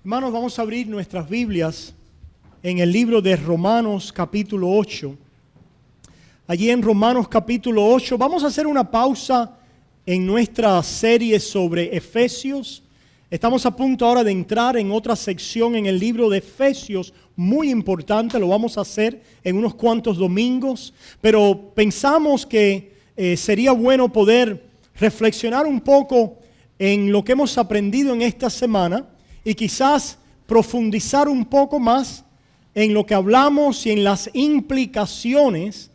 Hermanos, vamos a abrir nuestras Biblias en el libro de Romanos capítulo 8. Allí en Romanos capítulo 8 vamos a hacer una pausa en nuestra serie sobre Efesios. Estamos a punto ahora de entrar en otra sección en el libro de Efesios, muy importante, lo vamos a hacer en unos cuantos domingos, pero pensamos que sería bueno poder reflexionar un poco en lo que hemos aprendido en esta semana y quizás profundizar un poco más en lo que hablamos y en las implicaciones,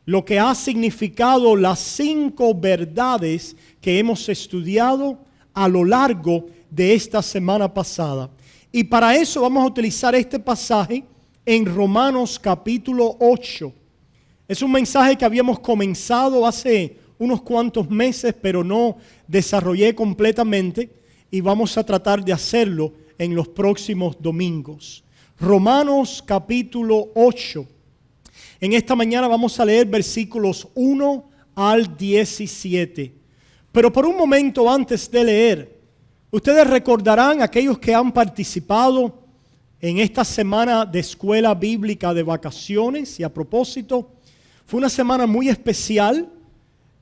lo que ha significado las 5 verdades que hemos estudiado a lo largo de esta semana pasada. Y para eso vamos a utilizar este pasaje en Romanos capítulo 8. Es un mensaje que habíamos comenzado hace unos cuantos meses, pero no desarrollé completamente y vamos a tratar de hacerlo en los próximos domingos. Romanos capítulo 8. En esta mañana vamos a leer versículos 1 al 17. Pero por un momento antes de leer, ustedes recordarán, aquellos que han participado en esta semana de escuela bíblica de vacaciones, y a propósito, fue una semana muy especial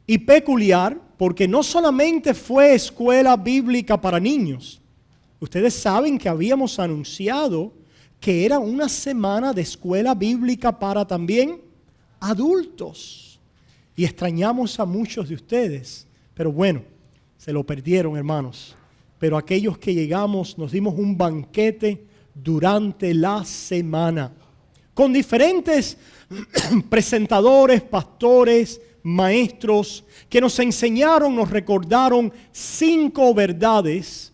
y peculiar, porque no solamente fue escuela bíblica para niños. Ustedes saben que habíamos anunciado que era una semana de escuela bíblica para también adultos. Y extrañamos a muchos de ustedes, pero bueno, se lo perdieron, hermanos. Pero aquellos que llegamos nos dimos un banquete durante la semana con diferentes presentadores, pastores, maestros que nos enseñaron, nos recordaron 5 verdades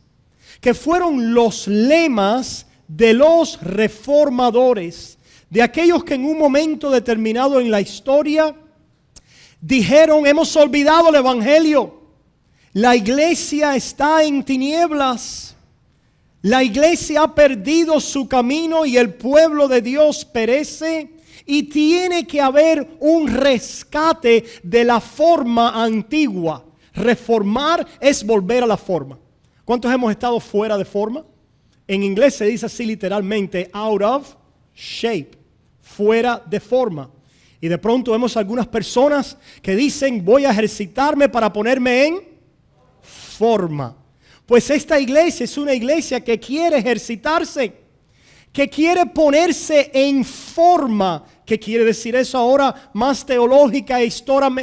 que fueron los lemas de los reformadores, de aquellos que en un momento determinado en la historia dijeron: hemos olvidado el evangelio, la iglesia está en tinieblas, la iglesia ha perdido su camino y el pueblo de Dios perece. Y tiene que haber un rescate de la forma antigua. Reformar es volver a la forma. ¿Cuántos hemos estado fuera de forma? En inglés se dice así literalmente, out of shape, fuera de forma. Y de pronto vemos algunas personas que dicen: voy a ejercitarme para ponerme en forma. Pues esta iglesia es una iglesia que quiere ejercitarse, que quiere ponerse en forma. ¿Qué quiere decir eso ahora más teológica e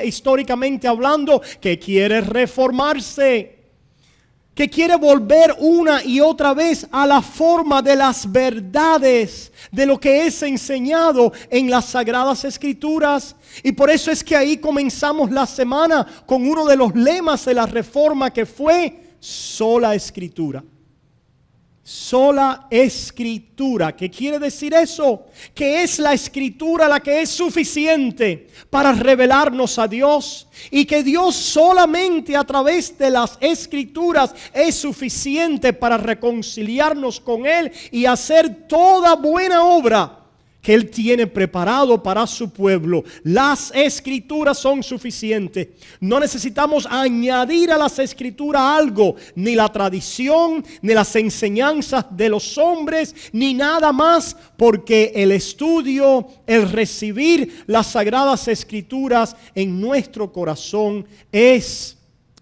históricamente hablando? Que quiere reformarse, que quiere volver una y otra vez a la forma de las verdades, de lo que es enseñado en las Sagradas Escrituras. Y por eso es que ahí comenzamos la semana con uno de los lemas de la Reforma, que fue sola Escritura. Sola Escritura. ¿Qué quiere decir eso? Que es la Escritura la que es suficiente para revelarnos a Dios, y que Dios solamente a través de las Escrituras es suficiente para reconciliarnos con Él y hacer toda buena obra que Él tiene preparado para su pueblo. Las Escrituras son suficientes. No necesitamos añadir a las Escrituras algo, ni la tradición, ni las enseñanzas de los hombres, ni nada más, porque el estudio, el recibir las Sagradas Escrituras en nuestro corazón es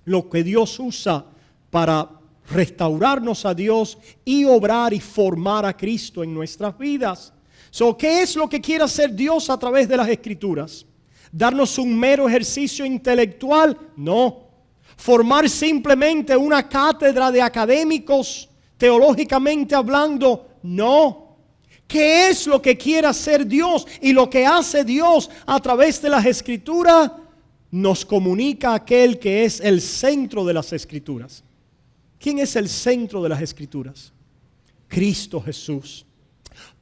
lo que Dios usa para restaurarnos a Dios y obrar y formar a Cristo en nuestras vidas. ¿Qué es lo que quiere hacer Dios a través de las Escrituras? ¿Darnos un mero ejercicio intelectual? No. ¿Formar simplemente una cátedra de académicos teológicamente hablando? No. ¿Qué es lo que quiere hacer Dios? Y lo que hace Dios a través de las Escrituras nos comunica aquel que es el centro de las Escrituras. ¿Quién es el centro de las Escrituras? Cristo Jesús.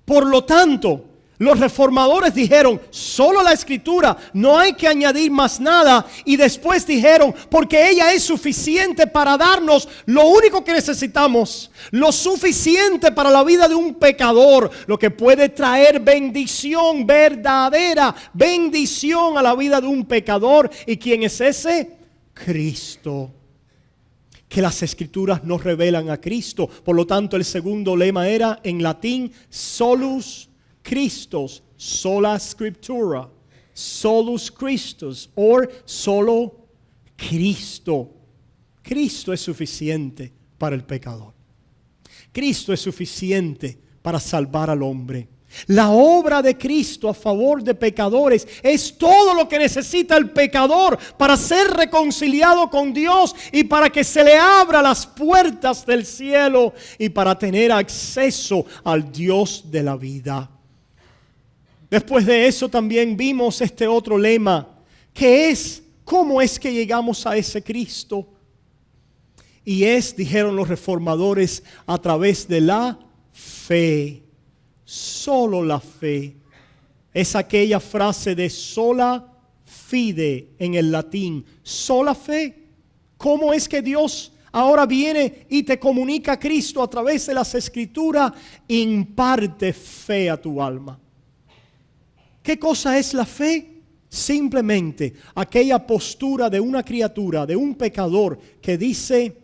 Por lo tanto, los reformadores dijeron: solo la Escritura, no hay que añadir más nada. Y después dijeron: porque ella es suficiente para darnos lo único que necesitamos, lo suficiente para la vida de un pecador, lo que puede traer bendición, verdadera bendición a la vida de un pecador. ¿Y quién es ese? Cristo. que las Escrituras nos revelan a Cristo. Por lo tanto, el segundo lema era en latín solus Christus, sola Scriptura, solus Christus, o solo Cristo. Cristo es suficiente para el pecador. Cristo es suficiente para salvar al hombre. La obra de Cristo a favor de pecadores es todo lo que necesita el pecador para ser reconciliado con Dios y para que se le abra las puertas del cielo y para tener acceso al Dios de la vida. Después de eso también vimos este otro lema, que es ¿cómo es que llegamos a ese Cristo? Y es, dijeron los reformadores, a través de la fe. Solo la fe. Es aquella frase de sola fide en el latín. Sola fe. ¿Cómo es que Dios ahora viene y te comunica a Cristo a través de las Escrituras? Imparte fe a tu alma. ¿Qué cosa es la fe? Simplemente aquella postura de una criatura, de un pecador que dice: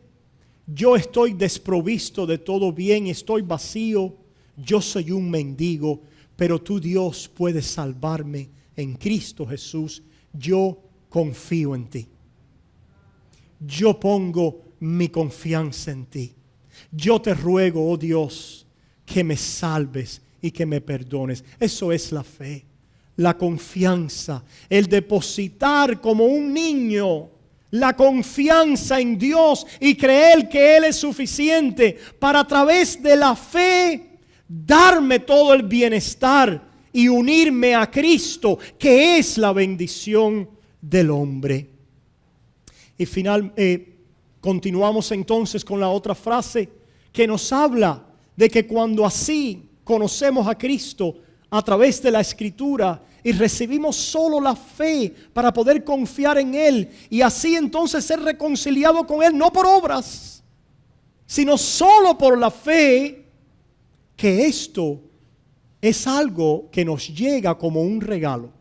yo estoy desprovisto de todo bien, estoy vacío, yo soy un mendigo, pero tú, Dios, puedes salvarme en Cristo Jesús. Yo confío en ti. Yo pongo mi confianza en ti. Yo te ruego, oh Dios, que me salves y que me perdones. Eso es la fe, la confianza, el depositar como un niño la confianza en Dios y creer que Él es suficiente para a través de la fe darme todo el bienestar y unirme a Cristo, que es la bendición del hombre. Y continuamos entonces con la otra frase que nos habla de que cuando así conocemos a Cristo a través de la Escritura y recibimos solo la fe para poder confiar en Él y así entonces ser reconciliado con Él, no por obras, sino solo por la fe, que esto es algo que nos llega como un regalo,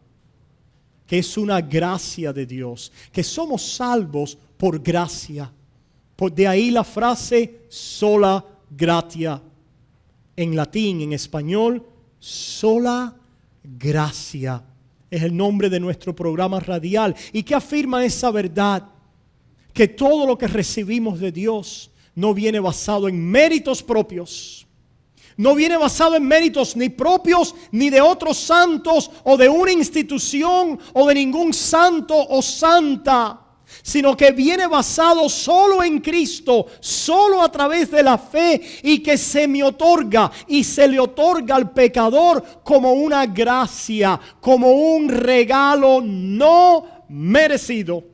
que es una gracia de Dios, que somos salvos por gracia. De ahí la frase sola gratia. En latín, en español, sola gracia. Es el nombre de nuestro programa radial. ¿Y qué afirma esa verdad? Que todo lo que recibimos de Dios no viene basado en méritos propios. No viene basado en méritos ni propios, ni de otros santos, o de una institución, o de ningún santo o santa, sino que viene basado solo en Cristo, solo a través de la fe, y que se me otorga y se le otorga al pecador como una gracia, como un regalo no merecido.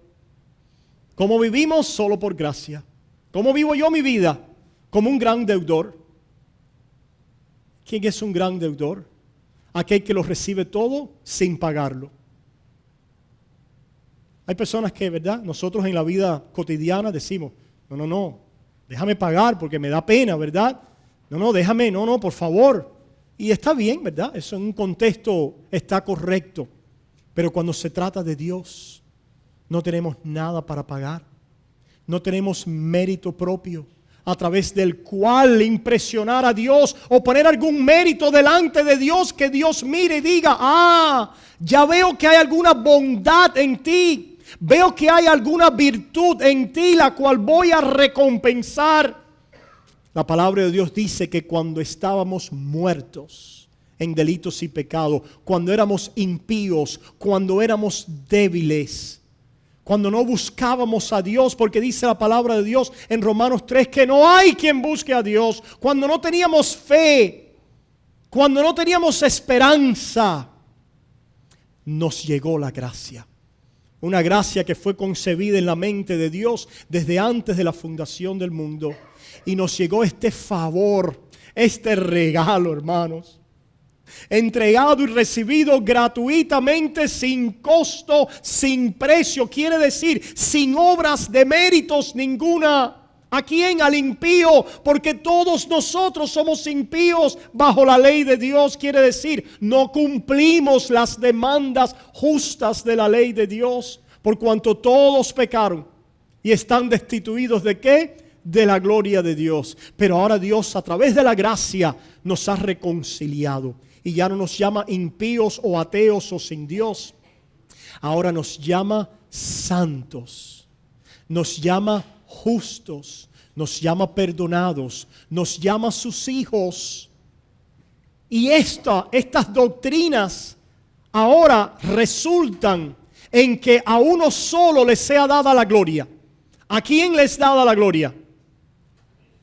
¿Cómo vivimos? Solo por gracia. ¿Cómo vivo yo mi vida? Como un gran deudor. ¿Quién es un gran deudor? Aquel que lo recibe todo sin pagarlo. Hay personas que, ¿verdad? Nosotros en la vida cotidiana decimos, no, déjame pagar porque me da pena, ¿verdad? Déjame, por favor. Y está bien, ¿verdad? Eso en un contexto está correcto. Pero cuando se trata de Dios, no tenemos nada para pagar. No tenemos mérito propio a través del cual impresionar a Dios o poner algún mérito delante de Dios, que Dios mire y diga: ya veo que hay alguna bondad en ti, veo que hay alguna virtud en ti, la cual voy a recompensar. La palabra de Dios dice que cuando estábamos muertos en delitos y pecados, cuando éramos impíos, cuando éramos débiles, cuando no buscábamos a Dios, porque dice la palabra de Dios en Romanos 3 que no hay quien busque a Dios, cuando no teníamos fe, cuando no teníamos esperanza, nos llegó la gracia. Una gracia que fue concebida en la mente de Dios desde antes de la fundación del mundo. Y nos llegó este favor, este regalo, hermanos, entregado y recibido gratuitamente, sin costo, sin precio. Quiere decir, sin obras de méritos ninguna. ¿A quién? Al impío, porque todos nosotros somos impíos bajo la ley de Dios. Quiere decir, no cumplimos las demandas justas de la ley de Dios, por cuanto todos pecaron y están destituidos ¿de qué? De la gloria de Dios. Pero ahora Dios, a través de la gracia, nos ha reconciliado y ya no nos llama impíos o ateos o sin Dios. Ahora nos llama santos, nos llama justos, nos llama perdonados, nos llama sus hijos. Y estas doctrinas ahora resultan en que a uno solo le sea dada la gloria. ¿A quién les dada la gloria?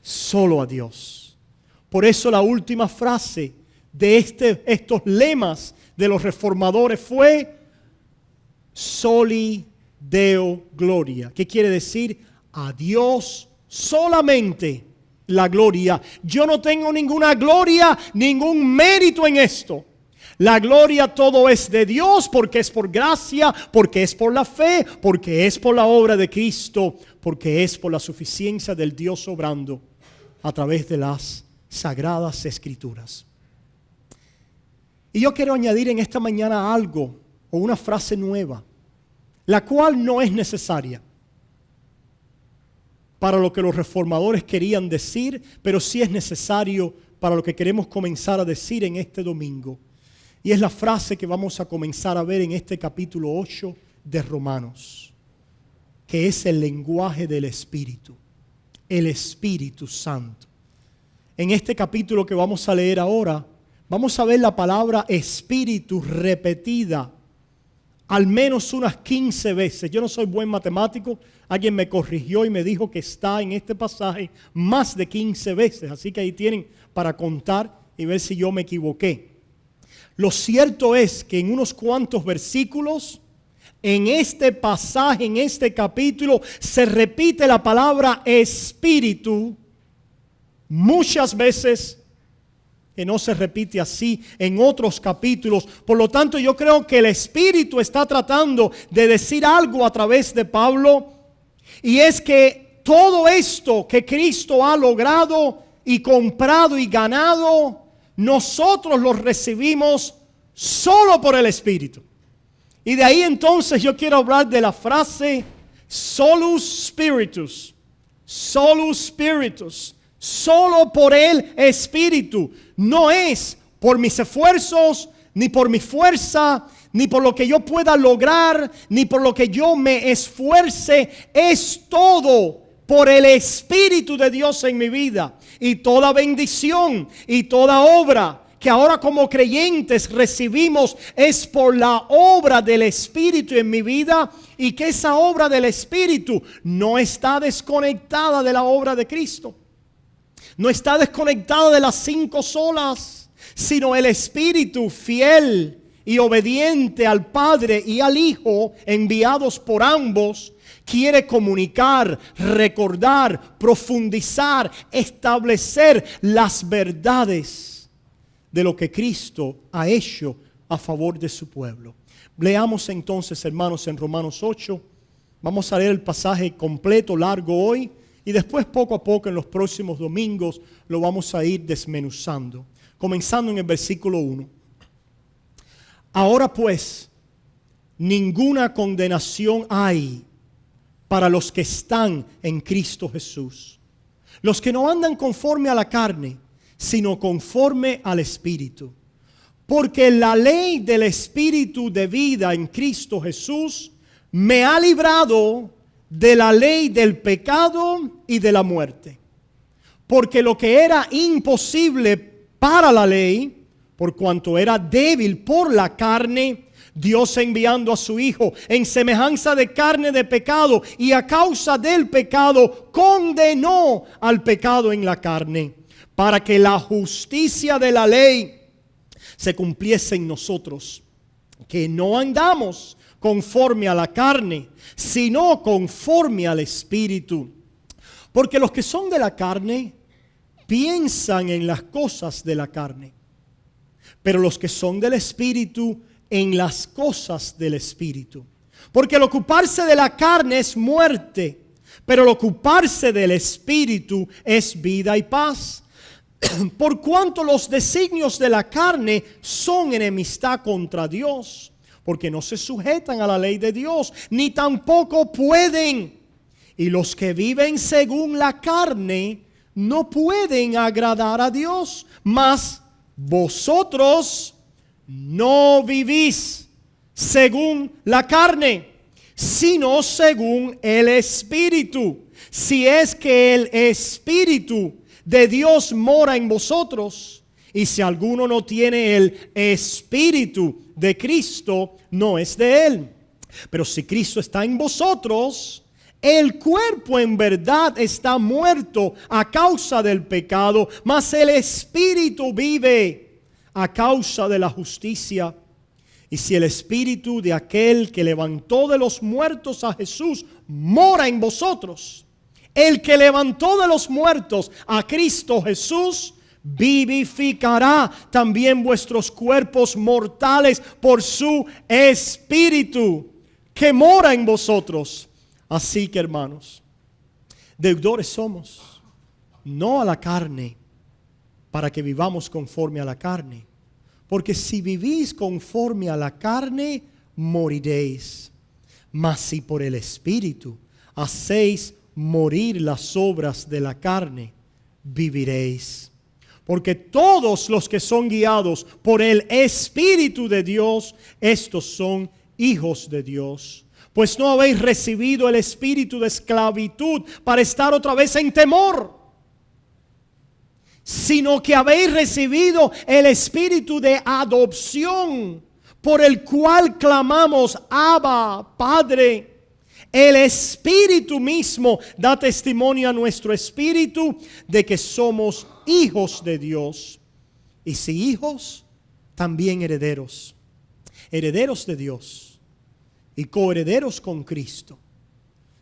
Solo a Dios. Por eso la última frase de estos lemas de los reformadores fue Soli Deo Gloria. ¿Qué quiere decir? A Dios solamente la gloria. Yo no tengo ninguna gloria, ningún mérito en esto. La gloria todo es de Dios porque es por gracia, porque es por la fe, porque es por la obra de Cristo, porque es por la suficiencia del Dios obrando a través de las sagradas escrituras. Y yo quiero añadir en esta mañana algo o una frase nueva, la cual no es necesaria para lo que los reformadores querían decir, pero sí es necesario para lo que queremos comenzar a decir en este domingo. Y es la frase que vamos a comenzar a ver en este capítulo 8 de Romanos, que es el lenguaje del Espíritu, el Espíritu Santo. En este capítulo que vamos a leer ahora, vamos a ver la palabra Espíritu repetida al menos unas 15 veces. Yo no soy buen matemático, alguien me corrigió y me dijo que está en este pasaje más de 15 veces, así que ahí tienen para contar y ver si yo me equivoqué. Lo cierto es que en unos cuantos versículos, en este pasaje, en este capítulo, se repite la palabra Espíritu muchas veces, que no se repite así en otros capítulos. Por lo tanto, yo creo que el Espíritu está tratando de decir algo a través de Pablo, y es que todo esto que Cristo ha logrado y comprado y ganado, nosotros lo recibimos solo por el Espíritu. Y de ahí entonces yo quiero hablar de la frase solus spiritus, solus spiritus, solo por el Espíritu. No es por mis esfuerzos, ni por mi fuerza, ni por lo que yo pueda lograr, ni por lo que yo me esfuerce. Es todo por el Espíritu de Dios en mi vida. Y toda bendición y toda obra que ahora como creyentes recibimos es por la obra del Espíritu en mi vida, y que esa obra del Espíritu no está desconectada de la obra de Cristo. No está desconectada de las 5 solas, sino el Espíritu fiel y obediente al Padre y al Hijo, enviados por ambos, quiere comunicar, recordar, profundizar, establecer las verdades de lo que Cristo ha hecho a favor de su pueblo. Leamos entonces, hermanos, en Romanos 8. Vamos a leer el pasaje completo, largo hoy, y después poco a poco en los próximos domingos lo vamos a ir desmenuzando. Comenzando en el versículo 1. Ahora pues, ninguna condenación hay para los que están en Cristo Jesús, los que no andan conforme a la carne, sino conforme al Espíritu. Porque la ley del Espíritu de vida en Cristo Jesús me ha librado de la ley del pecado y de la muerte. Porque lo que era imposible para la ley, por cuanto era débil por la carne, Dios enviando a su Hijo en semejanza de carne de pecado, y a causa del pecado condenó al pecado en la carne, para que la justicia de la ley se cumpliese en nosotros, que no andamos conforme a la carne, sino conforme al Espíritu. Porque los que son de la carne piensan en las cosas de la carne, pero los que son del Espíritu en las cosas del Espíritu. Porque el ocuparse de la carne es muerte, pero el ocuparse del Espíritu es vida y paz. Por cuanto los designios de la carne son enemistad contra Dios, porque no se sujetan a la ley de Dios, ni tampoco pueden. Y los que viven según la carne no pueden agradar a Dios. Mas vosotros no vivís según la carne, sino según el Espíritu. Si es que el Espíritu de Dios mora en vosotros. Y si alguno no tiene el Espíritu de Cristo, no es de él. Pero si Cristo está en vosotros, el cuerpo en verdad está muerto a causa del pecado, mas el Espíritu vive a causa de la justicia. Y si el Espíritu de aquel que levantó de los muertos a Jesús mora en vosotros, el que levantó de los muertos a Cristo Jesús vivificará también vuestros cuerpos mortales por su Espíritu que mora en vosotros. Así que, hermanos, deudores somos, no a la carne, para que vivamos conforme a la carne. Porque si vivís conforme a la carne, moriréis. Mas si por el Espíritu hacéis morir las obras de la carne, viviréis. Porque todos los que son guiados por el Espíritu de Dios, estos son hijos de Dios. Pues no habéis recibido el espíritu de esclavitud para estar otra vez en temor, sino que habéis recibido el espíritu de adopción, por el cual clamamos, Abba, Padre. El Espíritu mismo da testimonio a nuestro espíritu de que somos hijos de Dios. Y si hijos, también herederos, herederos de Dios y coherederos con Cristo,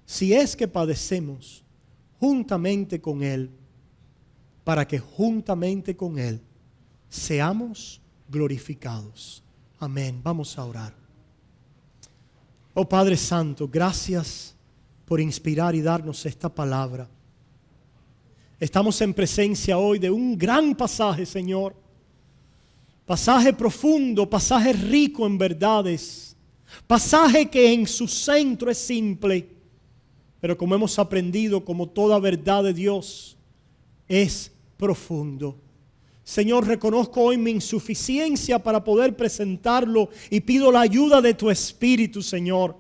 si es que padecemos juntamente con Él, para que juntamente con Él seamos glorificados. Amén. Vamos a orar. Oh Padre Santo, gracias por inspirar y darnos esta palabra. Estamos en presencia hoy de un gran pasaje, Señor. Pasaje profundo, pasaje rico en verdades. Pasaje que en su centro es simple, pero como hemos aprendido, como toda verdad de Dios, es profundo. Señor, reconozco hoy mi insuficiencia para poder presentarlo y pido la ayuda de tu Espíritu, Señor,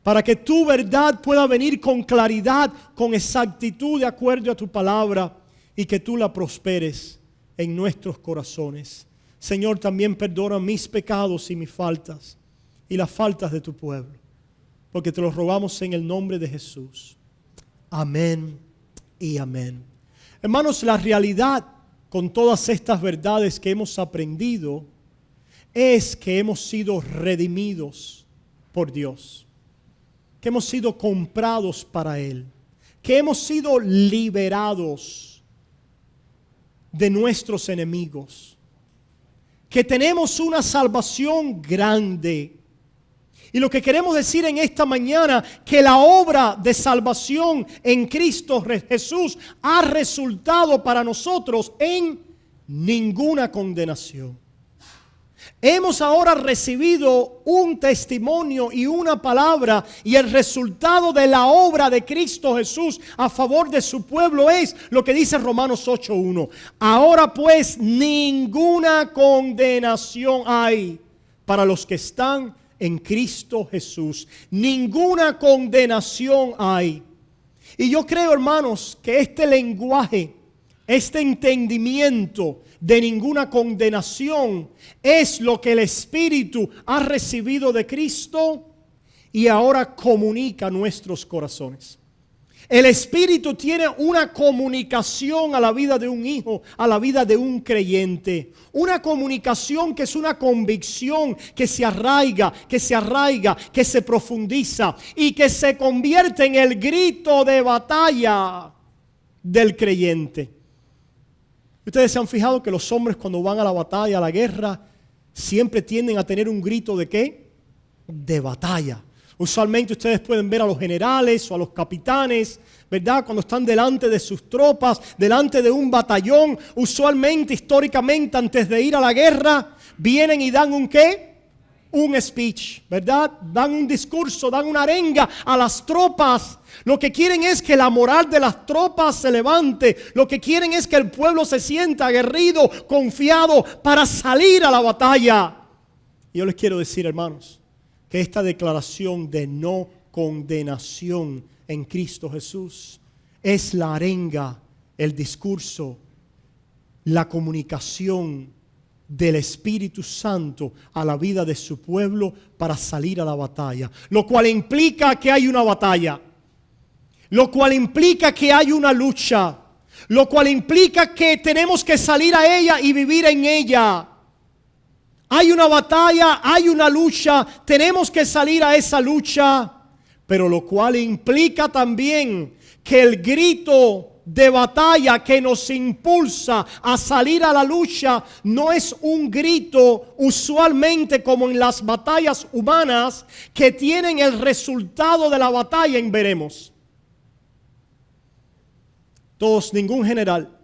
para que tu verdad pueda venir con claridad, con exactitud de acuerdo a tu palabra y que tú la prosperes en nuestros corazones. Señor, también perdona mis pecados y mis faltas y las faltas de tu pueblo, porque te lo rogamos en el nombre de Jesús. Amén y amén. Hermanos, la realidad con todas estas verdades que hemos aprendido es que hemos sido redimidos por Dios, que hemos sido comprados para Él, que hemos sido liberados de nuestros enemigos, que tenemos una salvación grande. Y lo que queremos decir en esta mañana, que la obra de salvación en Cristo Jesús ha resultado para nosotros en ninguna condenación. Hemos ahora recibido un testimonio y una palabra, y el resultado de la obra de Cristo Jesús a favor de su pueblo es lo que dice Romanos 8:1. Ahora pues ninguna condenación hay para los que están en Cristo Jesús. Ninguna condenación hay. Y yo creo, hermanos, que este lenguaje, este entendimiento de ninguna condenación es lo que el Espíritu ha recibido de Cristo y ahora comunica a nuestros corazones. El Espíritu tiene una comunicación a la vida de un hijo, a la vida de un creyente. Una comunicación que es una convicción que se arraiga, que se profundiza y que se convierte en el grito de batalla del creyente. Ustedes se han fijado que los hombres cuando van a la batalla, a la guerra, siempre tienden a tener un grito ¿de qué? De batalla. Usualmente ustedes pueden ver a los generales o a los capitanes, ¿verdad? Cuando están delante de sus tropas, delante de un batallón, usualmente, históricamente, antes de ir a la guerra, vienen y dan un ¿qué? un speech, ¿verdad? Dan un discurso, dan una arenga a las tropas. Lo que quieren es que la moral de las tropas se levante. Lo que quieren es que el pueblo se sienta aguerrido, confiado para salir a la batalla. Y yo les quiero decir, hermanos, que esta declaración de no condenación en Cristo Jesús es la arenga, el discurso, la comunicación del Espíritu Santo a la vida de su pueblo para salir a la batalla. Lo cual implica que hay una batalla. Lo cual implica que hay una lucha. Lo cual implica que tenemos que salir a ella y vivir en ella. Hay una batalla, hay una lucha. Tenemos que salir a esa lucha. Pero lo cual implica también que el grito de batalla que nos impulsa a salir a la lucha no es un grito usualmente como en las batallas humanas que tienen el resultado de la batalla en veremos. Todos, ningún general,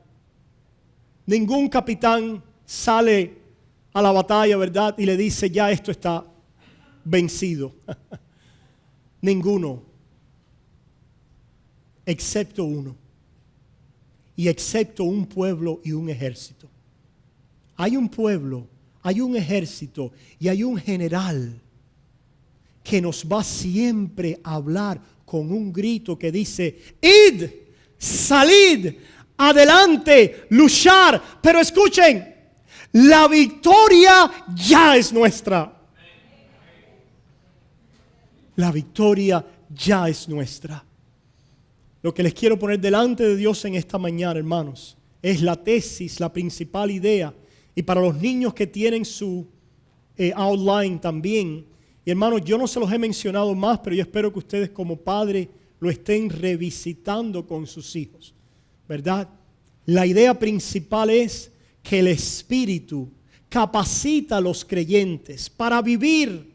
ningún capitán sale a la batalla, ¿verdad? Y le dice, ya esto está vencido. Ninguno, excepto uno. Y excepto un pueblo y un ejército. Hay un pueblo, hay un ejército y hay un general que nos va siempre a hablar con un grito que dice, id, salid, adelante, luchar. Pero escuchen, la victoria ya es nuestra. La victoria ya es nuestra. Lo que les quiero poner delante de Dios en esta mañana, hermanos, es la tesis, la principal idea. Y para los niños que tienen su outline también. Y hermanos, yo no se los he mencionado más, pero yo espero que ustedes como padres lo estén revisitando con sus hijos, ¿verdad? La idea principal es que el Espíritu capacita a los creyentes para vivir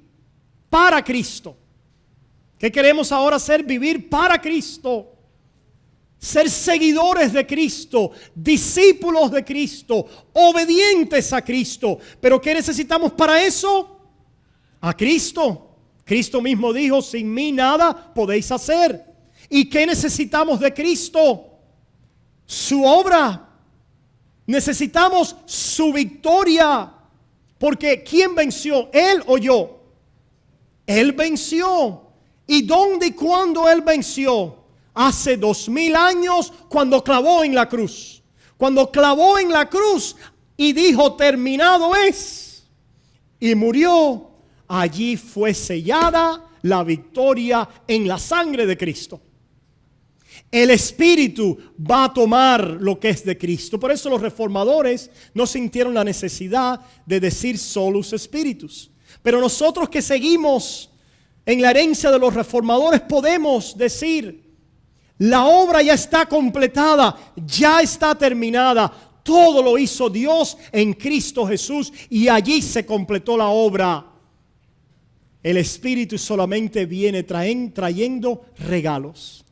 para Cristo. ¿Qué queremos ahora hacer? Vivir para Cristo. Ser seguidores de Cristo, discípulos de Cristo, obedientes a Cristo. ¿Pero qué necesitamos para eso? A Cristo. Cristo mismo dijo, sin mí nada podéis hacer. ¿Y qué necesitamos de Cristo? Su obra. Necesitamos su victoria. Porque ¿quién venció? ¿Él o yo? Él venció. ¿Y dónde y cuándo Él venció? Hace 2000 años cuando clavó en la cruz. Cuando clavó en la cruz y dijo terminado es. Y murió. Allí fue sellada la victoria en la sangre de Cristo. El Espíritu va a tomar lo que es de Cristo. Por eso los reformadores no sintieron la necesidad de decir solus spiritus. Pero nosotros que seguimos en la herencia de los reformadores podemos decir, la obra ya está completada, ya está terminada. Todo lo hizo Dios en Cristo Jesús y allí se completó la obra. El Espíritu solamente viene trayendo regalos.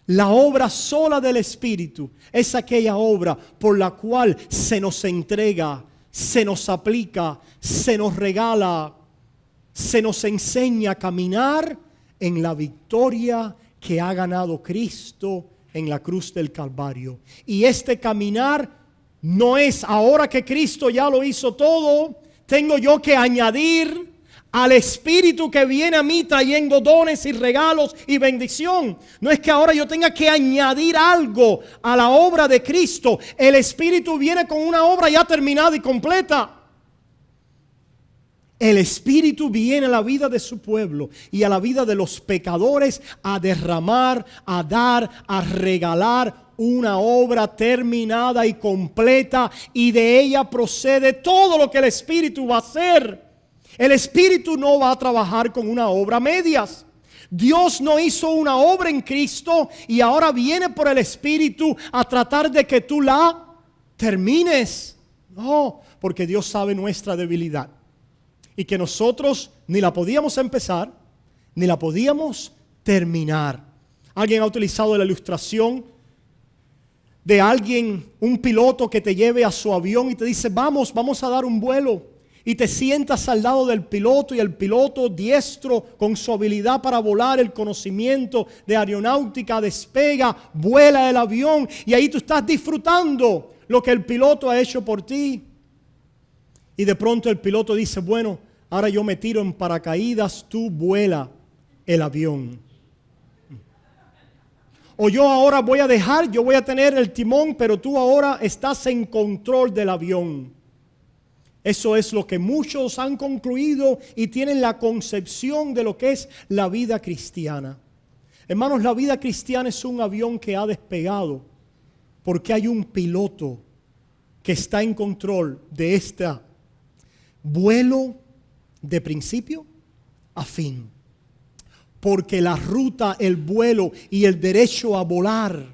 La obra sola del Espíritu es aquella obra por la cual se nos entrega, se nos aplica, se nos regala, se nos enseña a caminar en la victoria que ha ganado Cristo en la cruz del Calvario. Y este caminar no es ahora que Cristo ya lo hizo todo, tengo yo que añadir al Espíritu que viene a mí trayendo dones y regalos y bendición. No es que ahora yo tenga que añadir algo a la obra de Cristo. El Espíritu viene con una obra ya terminada y completa. El Espíritu viene a la vida de su pueblo y a la vida de los pecadores a derramar, a dar, a regalar una obra terminada y completa, y de ella procede todo lo que el Espíritu va a hacer. El Espíritu no va a trabajar con una obra a medias. Dios no hizo una obra en Cristo y ahora viene por el Espíritu a tratar de que tú la termines. No, porque Dios sabe nuestra debilidad y que nosotros ni la podíamos empezar ni la podíamos terminar. Alguien ha utilizado la ilustración de alguien, un piloto que te lleve a su avión y te dice, vamos a dar un vuelo. y te sientas al lado del piloto y el piloto diestro con su habilidad para volar, el conocimiento de aeronáutica, despega, vuela el avión y ahí tú estás disfrutando lo que el piloto ha hecho por ti. Y de pronto el piloto dice, bueno, ahora yo me tiro en paracaídas, tú vuela el avión. O yo ahora yo voy a tener el timón, pero tú ahora estás en control del avión. Eso es lo que muchos han concluido y tienen la concepción de lo que es la vida cristiana. Hermanos, la vida cristiana es un avión que ha despegado porque hay un piloto que está en control de este vuelo de principio a fin. Porque la ruta, el vuelo y el derecho a volar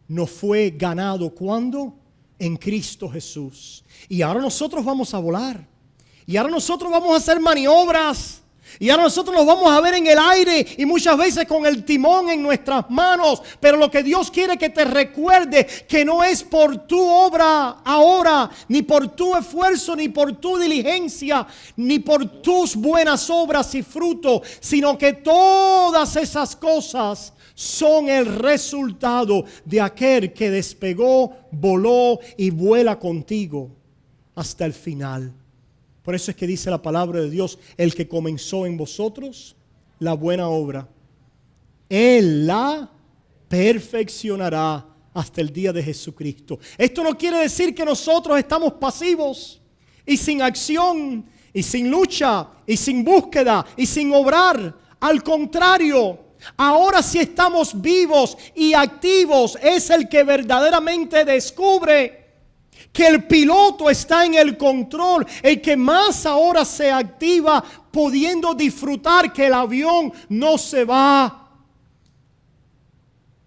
nos fue ganado ¿cuándo? En Cristo Jesús. Y ahora nosotros vamos a volar. Y ahora nosotros vamos a hacer maniobras. Y ahora nosotros nos vamos a ver en el aire y muchas veces con el timón en nuestras manos. Pero lo que Dios quiere que te recuerde que no es por tu obra ahora, ni por tu esfuerzo, ni por tu diligencia, ni por tus buenas obras y fruto, sino que todas esas cosas son el resultado de aquel que despegó, voló y vuela contigo hasta el final. Por eso es que dice la palabra de Dios, el que comenzó en vosotros la buena obra, Él la perfeccionará hasta el día de Jesucristo. Esto no quiere decir que nosotros estamos pasivos y sin acción y sin lucha y sin búsqueda y sin obrar. Al contrario, ahora sí estamos vivos y activos. Es el que verdaderamente descubre que el piloto está en el control, el que más ahora se activa, pudiendo disfrutar que el avión no se va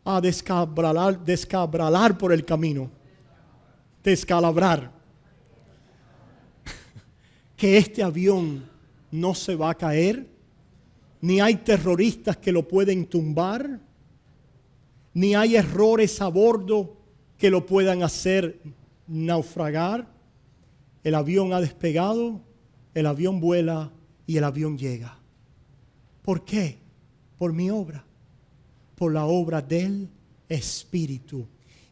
a descabralar por el camino, descalabrar. Que este avión no se va a caer, ni hay terroristas que lo pueden tumbar, ni hay errores a bordo que lo puedan hacer naufragar. El avión ha despegado, el avión vuela y el avión llega. ¿Por qué? Por mi obra, por la obra del Espíritu.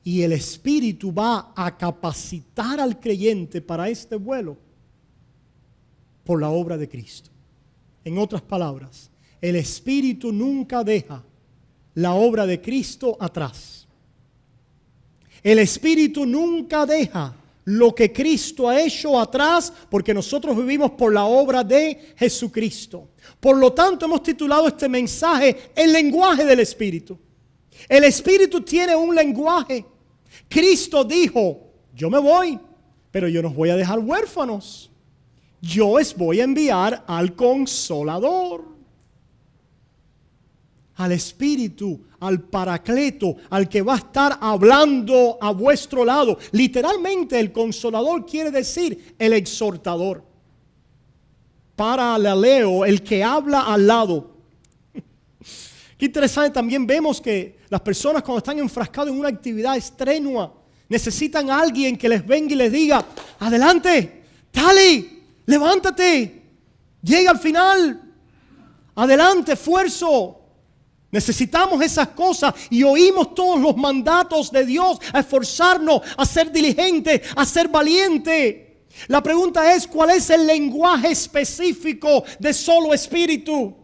Y el Espíritu va a capacitar al creyente para este vuelo por la obra de Cristo. En otras palabras, el Espíritu nunca deja la obra de Cristo atrás. El Espíritu nunca deja lo que Cristo ha hecho atrás, porque nosotros vivimos por la obra de Jesucristo. Por lo tanto, hemos titulado este mensaje El lenguaje del Espíritu. El Espíritu tiene un lenguaje. Cristo dijo, yo me voy, pero yo no os voy a dejar huérfanos. Yo os voy a enviar al Consolador, al Espíritu, al Paracleto, al que va a estar hablando a vuestro lado. Literalmente el Consolador quiere decir el exhortador. Paraleleo, el que habla al lado. Qué interesante, también vemos que las personas cuando están enfrascadas en una actividad estrenua necesitan a alguien que les venga y les diga, adelante, dale, levántate, llega al final, adelante, esfuerzo. Necesitamos esas cosas y oímos todos los mandatos de Dios a esforzarnos, a ser diligentes, a ser valientes. La pregunta es, ¿cuál es el lenguaje específico de solo Espíritu?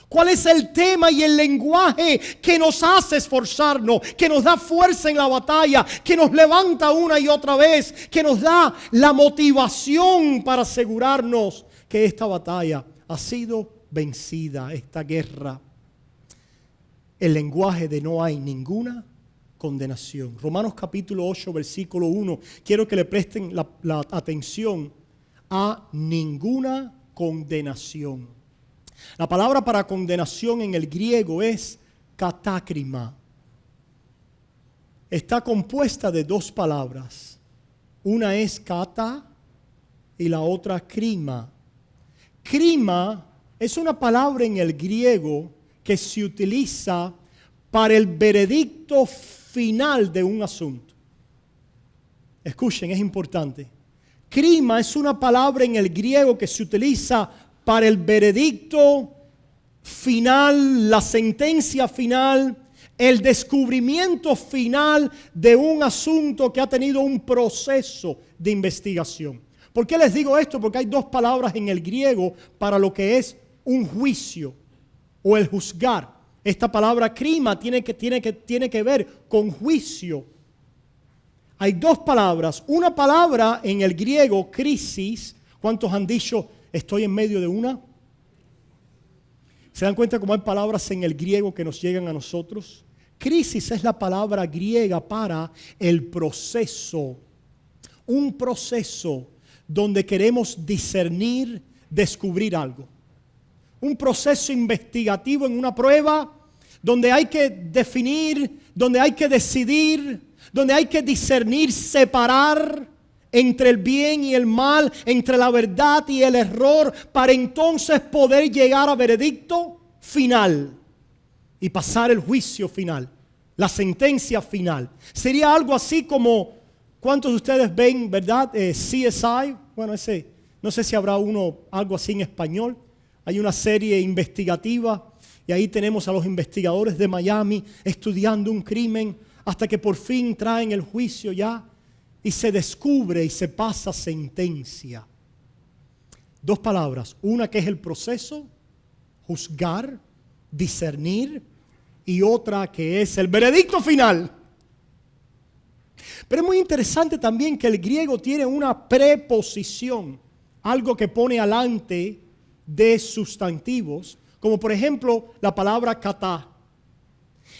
¿Cuál es el tema y el lenguaje que nos hace esforzarnos, que nos da fuerza en la batalla, que nos levanta una y otra vez, que nos da la motivación para asegurarnos que esta batalla ha sido vencida, esta guerra? El lenguaje de no hay ninguna condenación. Romanos capítulo 8, versículo 1. Quiero que le presten la atención a ninguna condenación. La palabra para condenación en el griego es katákrima. Está compuesta de dos palabras. Una es kata y la otra krima. Krima es una palabra en el griego que se utiliza para el veredicto final de un asunto. Escuchen, es importante. crima es una palabra en el griego que se utiliza para el veredicto final, la sentencia final, el descubrimiento final de un asunto que ha tenido un proceso de investigación. ¿Por qué les digo esto? Porque hay dos palabras en el griego para lo que es un juicio o el juzgar. Esta palabra crima tiene que ver con juicio. Hay dos palabras. Una palabra en el griego, crisis. ¿Cuántos han dicho, estoy en medio de una? ¿Se dan cuenta cómo hay palabras en el griego que nos llegan a nosotros? Crisis es la palabra griega para el proceso. Un proceso donde queremos discernir, descubrir algo. Un proceso investigativo en una prueba donde hay que definir, donde hay que decidir, donde hay que discernir, separar entre el bien y el mal, entre la verdad y el error, para entonces poder llegar a veredicto final y pasar el juicio final, la sentencia final. Sería algo así como, ¿cuántos de ustedes ven, verdad? CSI, bueno, no sé si habrá algo así en español. Hay una serie investigativa y ahí tenemos a los investigadores de Miami estudiando un crimen hasta que por fin traen el juicio ya y se descubre y se pasa sentencia. Dos palabras, una que es el proceso, juzgar, discernir, y otra que es el veredicto final. Pero es muy interesante también que el griego tiene una preposición, algo que pone alante de sustantivos, como por ejemplo la palabra katá.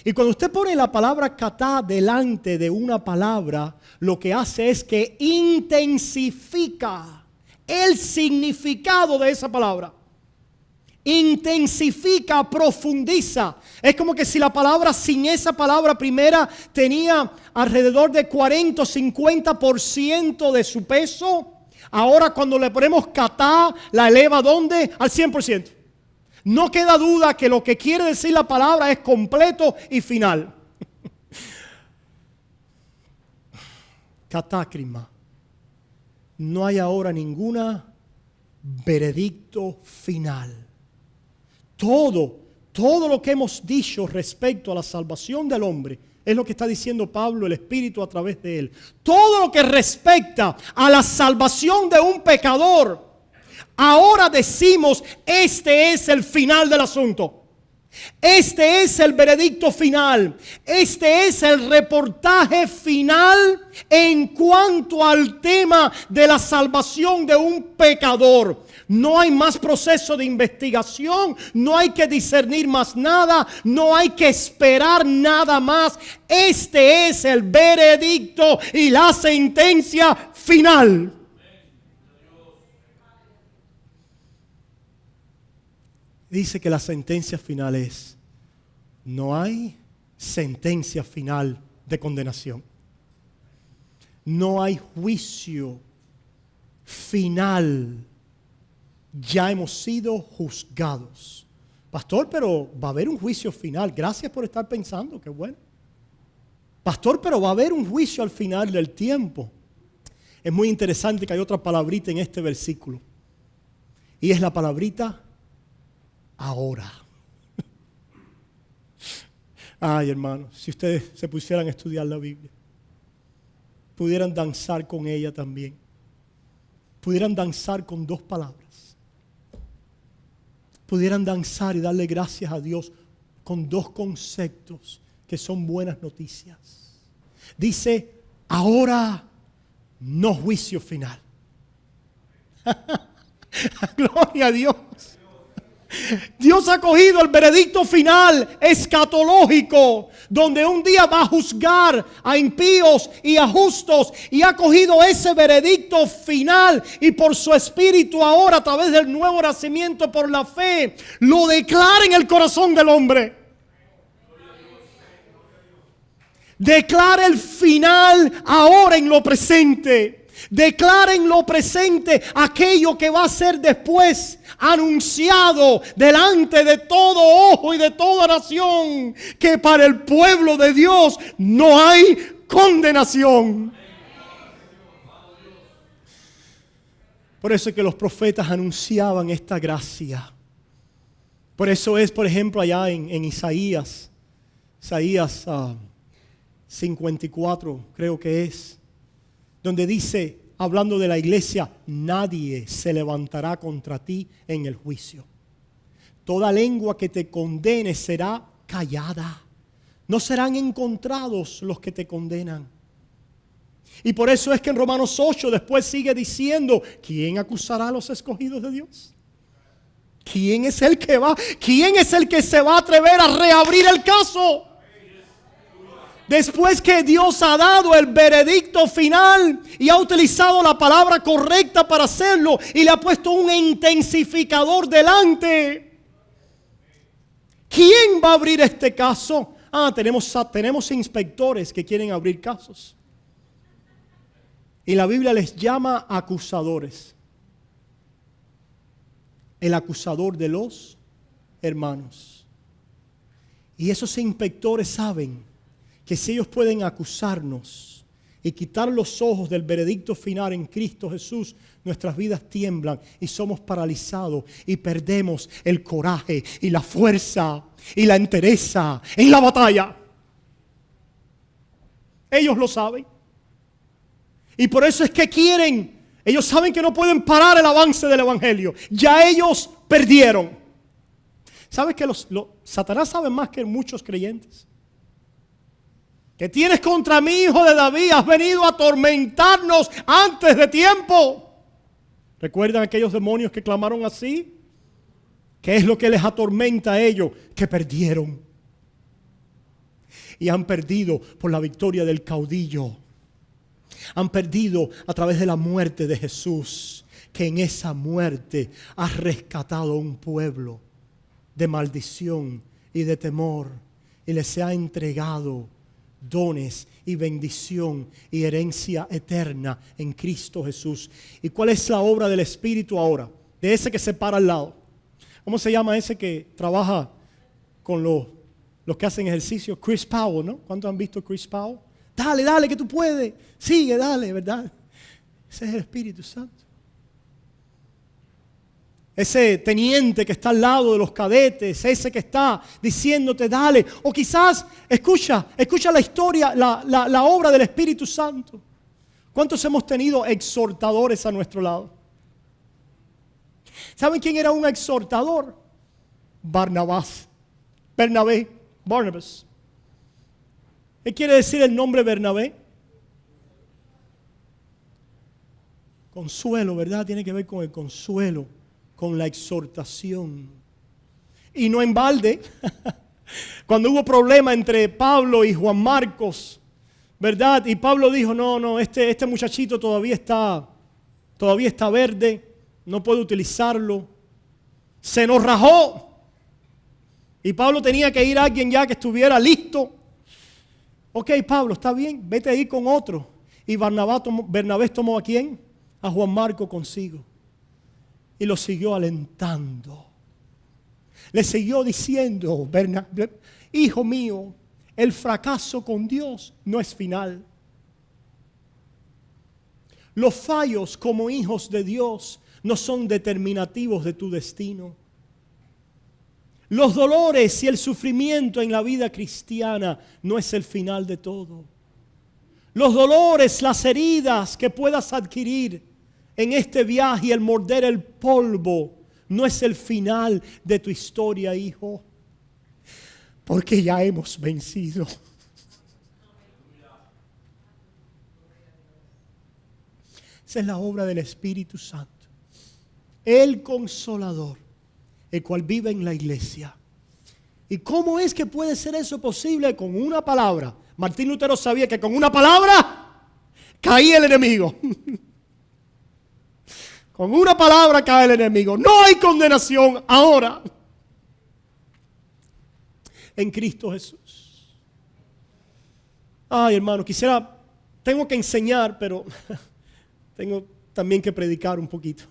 Y cuando usted pone la palabra katá delante de una palabra, lo que hace es que intensifica el significado de esa palabra. Intensifica, profundiza. Es como que si la palabra sin esa palabra primera tenía alrededor de 40 o 50% de su peso, ahora cuando le ponemos katá, la eleva ¿a dónde? Al 100%. No queda duda que lo que quiere decir la palabra es completo y final. Catácrima. No hay ahora ninguna veredicto final. Todo lo que hemos dicho respecto a la salvación del hombre es lo que está diciendo Pablo, el Espíritu a través de él. Todo lo que respecta a la salvación de un pecador, ahora decimos, este es el final del asunto. Este es el veredicto final. Este es el reportaje final en cuanto al tema de la salvación de un pecador. No hay más proceso de investigación, no hay que discernir más nada, no hay que esperar nada más. Este es el veredicto y la sentencia final. Dice que la sentencia final es, no hay sentencia final de condenación. No hay juicio final. Ya hemos sido juzgados. Pastor, pero va a haber un juicio final. Gracias por estar pensando, qué bueno. Pastor, pero va a haber un juicio al final del tiempo. Es muy interesante que hay otra palabrita en este versículo. Y es la palabrita ahora. Ay, hermanos, si ustedes se pusieran a estudiar la Biblia, pudieran danzar con ella también. Pudieran danzar con dos palabras. Pudieran danzar y darle gracias a Dios con dos conceptos que son buenas noticias. Dice, ahora no juicio final. Gloria a Dios. Dios ha cogido el veredicto final escatológico, donde un día va a juzgar a impíos y a justos, y ha cogido ese veredicto final y por su espíritu ahora a través del nuevo nacimiento por la fe lo declara en el corazón del hombre. Declara el final ahora en lo presente. Declara en lo presente aquello que va a ser después anunciado delante de todo ojo y de toda nación, que para el pueblo de Dios no hay condenación. Por eso es que los profetas anunciaban esta gracia. Por eso es, por ejemplo, allá en Isaías 54, creo que es, donde dice, hablando de la iglesia, nadie se levantará contra ti en el juicio. Toda lengua que te condene será callada. No serán encontrados los que te condenan. Y por eso es que en Romanos 8 después sigue diciendo, ¿quién acusará a los escogidos de Dios? ¿Quién es el que se va a atrever a reabrir el caso? Después que Dios ha dado el veredicto final y ha utilizado la palabra correcta para hacerlo y le ha puesto un intensificador delante. ¿Quién va a abrir este caso? Tenemos inspectores que quieren abrir casos. Y la Biblia les llama acusadores. El acusador de los hermanos. Y esos inspectores saben que si ellos pueden acusarnos y quitar los ojos del veredicto final en Cristo Jesús, nuestras vidas tiemblan y somos paralizados y perdemos el coraje y la fuerza y la entereza en la batalla. Ellos lo saben. Y por eso es que ellos saben que no pueden parar el avance del evangelio. Ya ellos perdieron. ¿Sabes que Satanás sabe más que muchos creyentes? ¿Qué tienes contra mí, hijo de David? Has venido a atormentarnos antes de tiempo. ¿Recuerdan aquellos demonios que clamaron así? ¿Qué es lo que les atormenta a ellos? Que perdieron. Y han perdido por la victoria del caudillo. Han perdido a través de la muerte de Jesús, que en esa muerte ha rescatado a un pueblo de maldición y de temor y les ha entregado dones y bendición y herencia eterna en Cristo Jesús. ¿Y cuál es la obra del Espíritu ahora? De ese que se para al lado. ¿Cómo se llama ese que trabaja con los que hacen ejercicio? Chris Powell, ¿no? ¿Cuántos han visto Chris Powell? Dale, que tú puedes. Sigue, dale, ¿verdad? Ese es el Espíritu Santo. Ese teniente que está al lado de los cadetes, ese que está diciéndote dale. O quizás, escucha la historia, la obra del Espíritu Santo. ¿Cuántos hemos tenido exhortadores a nuestro lado? ¿Saben quién era un exhortador? Barnabás. Barnabas. ¿Qué quiere decir el nombre Bernabé? Consuelo, ¿verdad? Tiene que ver con el consuelo, con la exhortación. Y no en balde, cuando hubo problema entre Pablo y Juan Marcos, ¿verdad? Y Pablo dijo, no, este muchachito todavía está verde, no puedo utilizarlo. Se nos rajó. Y Pablo tenía que ir a alguien ya que estuviera listo. Ok, Pablo, está bien, vete a ir con otro. Y Bernabé tomó ¿a quién? A Juan Marco consigo. Y lo siguió alentando. Le siguió diciendo, hijo mío, el fracaso con Dios no es final. Los fallos como hijos de Dios no son determinativos de tu destino. Los dolores y el sufrimiento en la vida cristiana no es el final de todo. Los dolores, las heridas que puedas adquirir en este viaje y el morder el polvo no es el final de tu historia, hijo. Porque ya hemos vencido. Esa es la obra del Espíritu Santo. El Consolador, el cual vive en la iglesia. ¿Y cómo es que puede ser eso posible? Con una palabra. Martín Lutero sabía que con una palabra caía el enemigo. Con una palabra cae el enemigo. No hay condenación ahora en Cristo Jesús. Ay, hermano, tengo que enseñar, pero tengo también que predicar un poquito.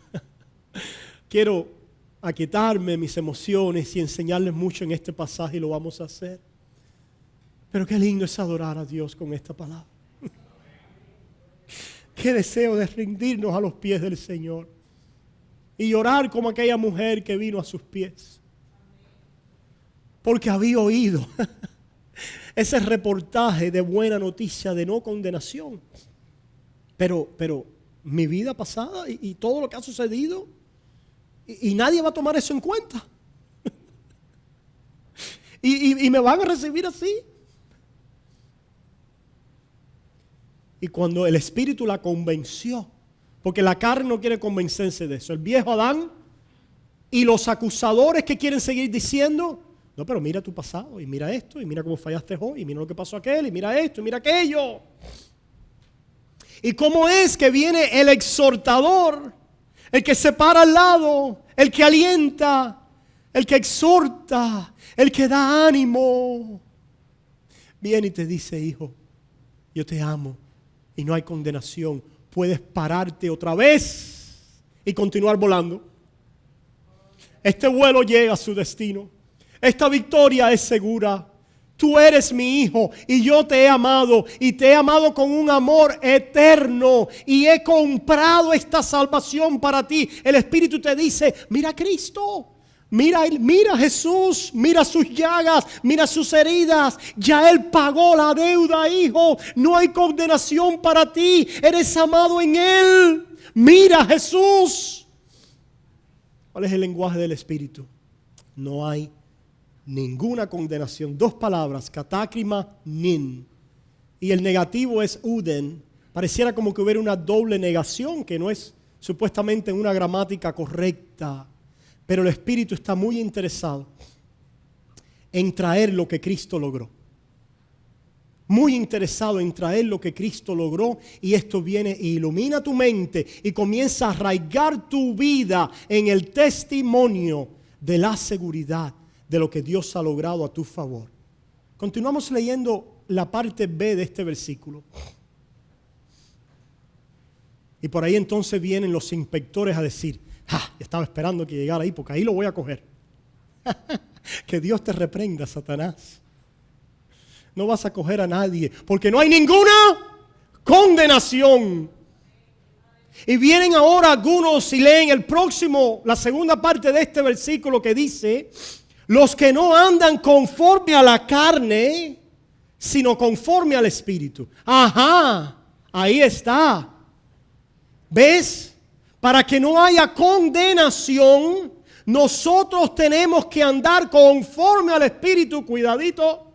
Quiero aquietarme mis emociones y enseñarles mucho en este pasaje y lo vamos a hacer. Pero qué lindo es adorar a Dios con esta palabra. Qué deseo de rendirnos a los pies del Señor. y llorar como aquella mujer que vino a sus pies. Porque había oído ese reportaje de buena noticia de no condenación. Pero mi vida pasada y todo lo que ha sucedido, y nadie va a tomar eso en cuenta. Y me van a recibir así. Y cuando el Espíritu la convenció, porque la carne no quiere convencerse de eso, el viejo Adán y los acusadores que quieren seguir diciendo, no, pero mira tu pasado, y mira esto, y mira cómo fallaste hoy, y mira lo que pasó aquel, y mira esto, y mira aquello. Y cómo es que viene el exhortador, el que se para al lado, el que alienta, el que exhorta, el que da ánimo. Viene y te dice, hijo, yo te amo y no hay condenación. Puedes pararte otra vez y continuar volando. Este vuelo llega a su destino. Esta victoria es segura. Tú eres mi hijo y yo te he amado y te he amado con un amor eterno y he comprado esta salvación para ti. El Espíritu te dice, mira a Cristo. Mira a Jesús, mira sus llagas, mira sus heridas. Ya Él pagó la deuda, hijo. No hay condenación para ti. Eres amado en Él. Mira a Jesús. ¿Cuál es el lenguaje del Espíritu? No hay ninguna condenación. Dos palabras, katakrima, nin. Y el negativo es uden. Pareciera como que hubiera una doble negación que no es supuestamente una gramática correcta. Pero el Espíritu está muy interesado en traer lo que Cristo logró. Muy interesado en traer lo que Cristo logró. Y esto viene e ilumina tu mente y comienza a arraigar tu vida en el testimonio de la seguridad de lo que Dios ha logrado a tu favor. Continuamos leyendo la parte B de este versículo. Y por ahí entonces vienen los inspectores a decir, estaba esperando que llegara ahí porque ahí lo voy a coger. Que Dios te reprenda, Satanás. No vas a coger a nadie porque no hay ninguna condenación. Y vienen ahora algunos y leen la segunda parte de este versículo que dice, los que no andan conforme a la carne, sino conforme al Espíritu. Ajá, ahí está. ¿Ves? Para que no haya condenación, nosotros tenemos que andar conforme al Espíritu. Cuidadito.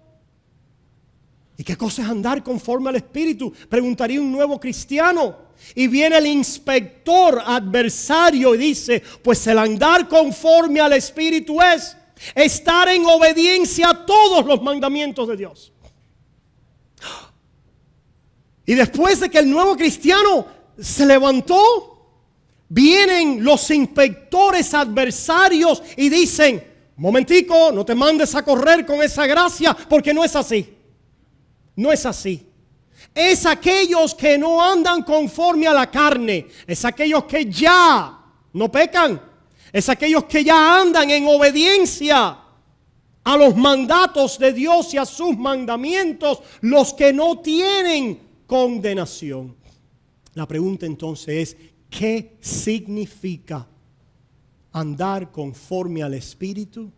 ¿Y qué cosa es andar conforme al Espíritu? Preguntaría un nuevo cristiano. Y viene el inspector adversario y dice, pues el andar conforme al Espíritu es estar en obediencia a todos los mandamientos de Dios. Y después de que el nuevo cristiano se levantó, vienen los inspectores adversarios y dicen, momentico, no te mandes a correr con esa gracia porque no es así. No es así. Es aquellos que no andan conforme a la carne. Es aquellos que ya no pecan. Es aquellos que ya andan en obediencia a los mandatos de Dios y a sus mandamientos. Los que no tienen condenación. La pregunta entonces es, ¿qué significa andar conforme al Espíritu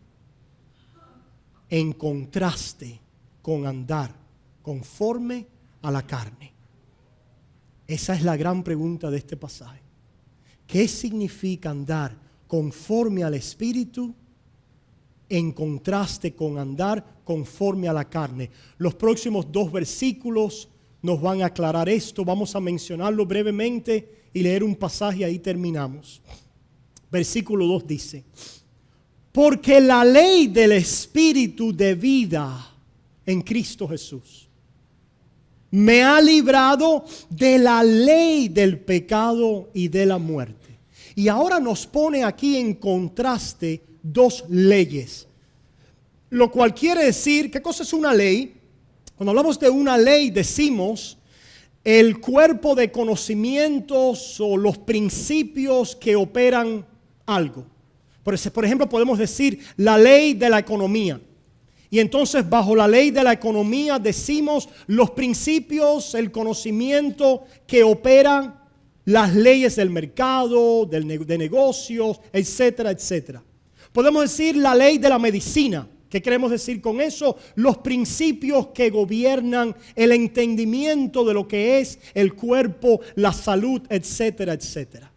en contraste con andar conforme a la carne? Esa es la gran pregunta de este pasaje. ¿Qué significa andar conforme al Espíritu en contraste con andar conforme a la carne? Los próximos 2 versículos nos van a aclarar esto. Vamos a mencionarlo brevemente y leer un pasaje, ahí terminamos. Versículo 2 dice, porque la ley del Espíritu de vida en Cristo Jesús me ha librado de la ley del pecado y de la muerte. Y ahora nos pone aquí en contraste 2 leyes. Lo cual quiere decir, ¿qué cosa es una ley? Cuando hablamos de una ley decimos el cuerpo de conocimientos o los principios que operan algo. Por ejemplo, podemos decir la ley de la economía. Y entonces bajo la ley de la economía decimos los principios, el conocimiento que operan las leyes del mercado, de negocios, etcétera, etcétera. Podemos decir la ley de la medicina. ¿Qué queremos decir con eso? Los principios que gobiernan el entendimiento de lo que es el cuerpo, la salud, etcétera, etcétera.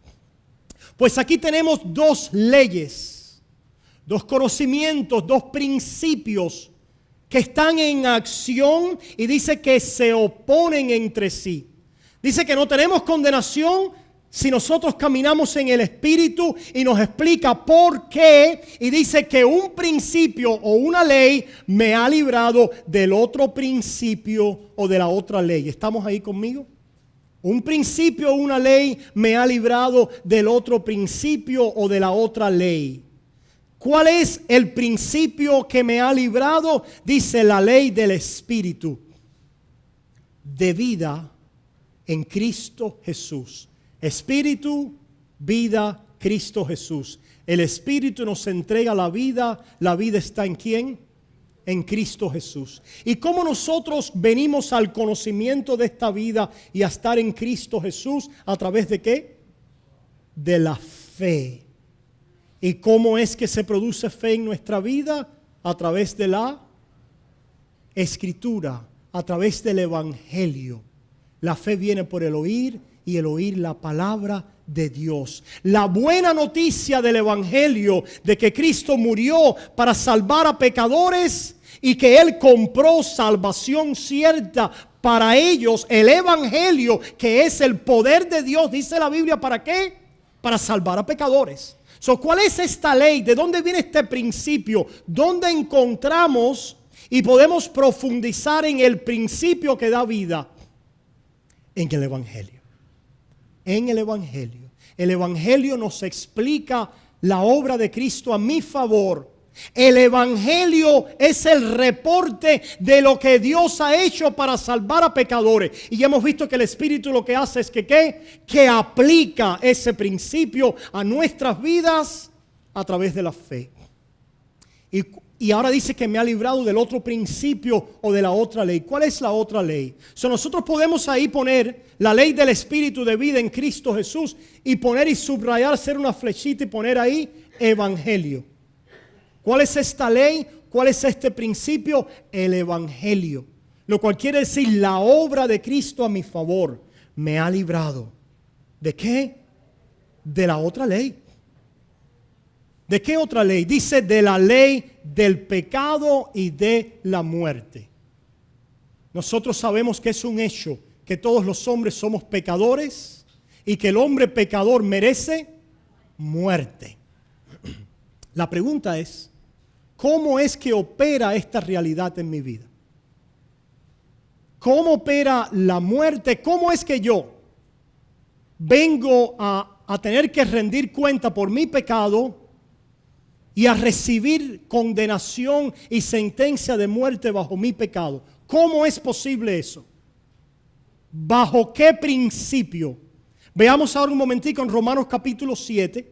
Pues aquí tenemos dos leyes, dos conocimientos, dos principios que están en acción y dice que se oponen entre sí. Dice que no tenemos condenación si nosotros caminamos en el Espíritu, y nos explica por qué. Y dice que un principio o una ley me ha librado del otro principio o de la otra ley. ¿Estamos ahí conmigo? Un principio o una ley me ha librado del otro principio o de la otra ley. ¿Cuál es el principio que me ha librado? Dice la ley del Espíritu de vida en Cristo Jesús. Espíritu, vida, Cristo Jesús. El Espíritu nos entrega la vida está ¿en quién? En Cristo Jesús. ¿Y cómo nosotros venimos al conocimiento de esta vida y a estar en Cristo Jesús? ¿A través de qué? De la fe. ¿Y cómo es que se produce fe en nuestra vida? A través de la Escritura, a través del Evangelio. La fe viene por el oír y el oír la palabra de Dios. La buena noticia del Evangelio de que Cristo murió para salvar a pecadores y que Él compró salvación cierta para ellos. El Evangelio, que es el poder de Dios, dice la Biblia, ¿para qué? Para salvar a pecadores. ¿Cuál es esta ley? ¿De dónde viene este principio? ¿Dónde encontramos y podemos profundizar en el principio que da vida? En el Evangelio. En el Evangelio. El Evangelio nos explica la obra de Cristo a mi favor. El Evangelio es el reporte de lo que Dios ha hecho para salvar a pecadores. Y ya hemos visto que el Espíritu lo que hace es que ¿qué? Que aplica ese principio a nuestras vidas a través de la fe. Y ahora dice que me ha librado del otro principio o de la otra ley. ¿Cuál es la otra ley? Nosotros podemos ahí poner la ley del Espíritu de vida en Cristo Jesús y poner y subrayar, hacer una flechita y poner ahí Evangelio. ¿Cuál es esta ley? ¿Cuál es este principio? El Evangelio. Lo cual quiere decir la obra de Cristo a mi favor me ha librado. ¿De qué? De la otra ley. ¿De qué otra ley? Dice de la ley del pecado y de la muerte. Nosotros sabemos que es un hecho que todos los hombres somos pecadores y que el hombre pecador merece muerte. La pregunta es, ¿cómo es que opera esta realidad en mi vida? ¿Cómo opera la muerte? ¿Cómo es que yo vengo a tener que rendir cuenta por mi pecado y a recibir condenación y sentencia de muerte bajo mi pecado? ¿Cómo es posible eso? ¿Bajo qué principio? Veamos ahora un momentico en Romanos capítulo 7.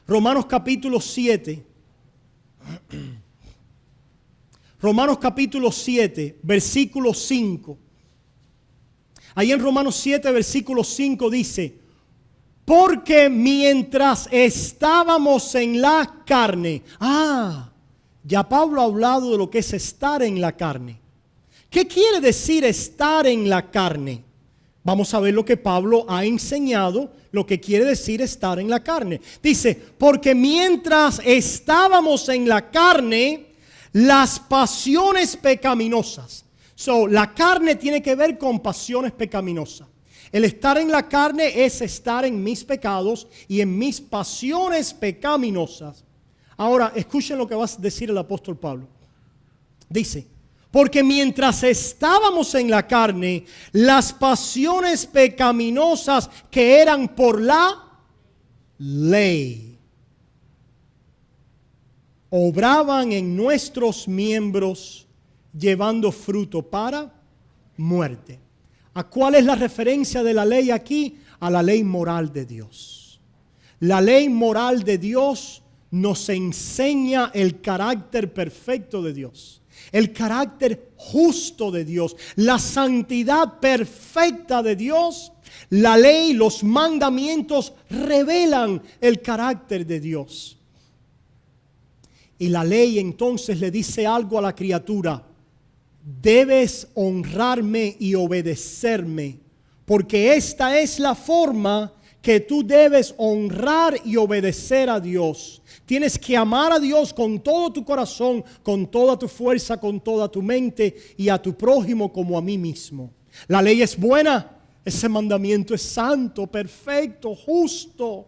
Romanos capítulo 7. Romanos capítulo 7, versículo 5. Ahí en Romanos 7, versículo 5 dice: porque mientras estábamos en la carne. Ya Pablo ha hablado de lo que es estar en la carne. ¿Qué quiere decir estar en la carne? Vamos a ver lo que Pablo ha enseñado, lo que quiere decir estar en la carne. Dice, porque mientras estábamos en la carne, las pasiones pecaminosas. La carne tiene que ver con pasiones pecaminosas. El estar en la carne es estar en mis pecados y en mis pasiones pecaminosas. Ahora, escuchen lo que va a decir el apóstol Pablo. Dice, porque mientras estábamos en la carne, las pasiones pecaminosas que eran por la ley obraban en nuestros miembros, llevando fruto para muerte. ¿A cuál es la referencia de la ley aquí? A la ley moral de Dios. La ley moral de Dios nos enseña el carácter perfecto de Dios. el carácter justo de Dios, la santidad perfecta de Dios, la ley, los mandamientos revelan el carácter de Dios. Y la ley entonces le dice algo a la criatura: debes honrarme y obedecerme, porque esta es la forma que tú debes honrar y obedecer a Dios. Tienes que amar a Dios con todo tu corazón, con toda tu fuerza, con toda tu mente, y a tu prójimo como a mí mismo. La ley es buena, ese mandamiento es santo, perfecto, justo.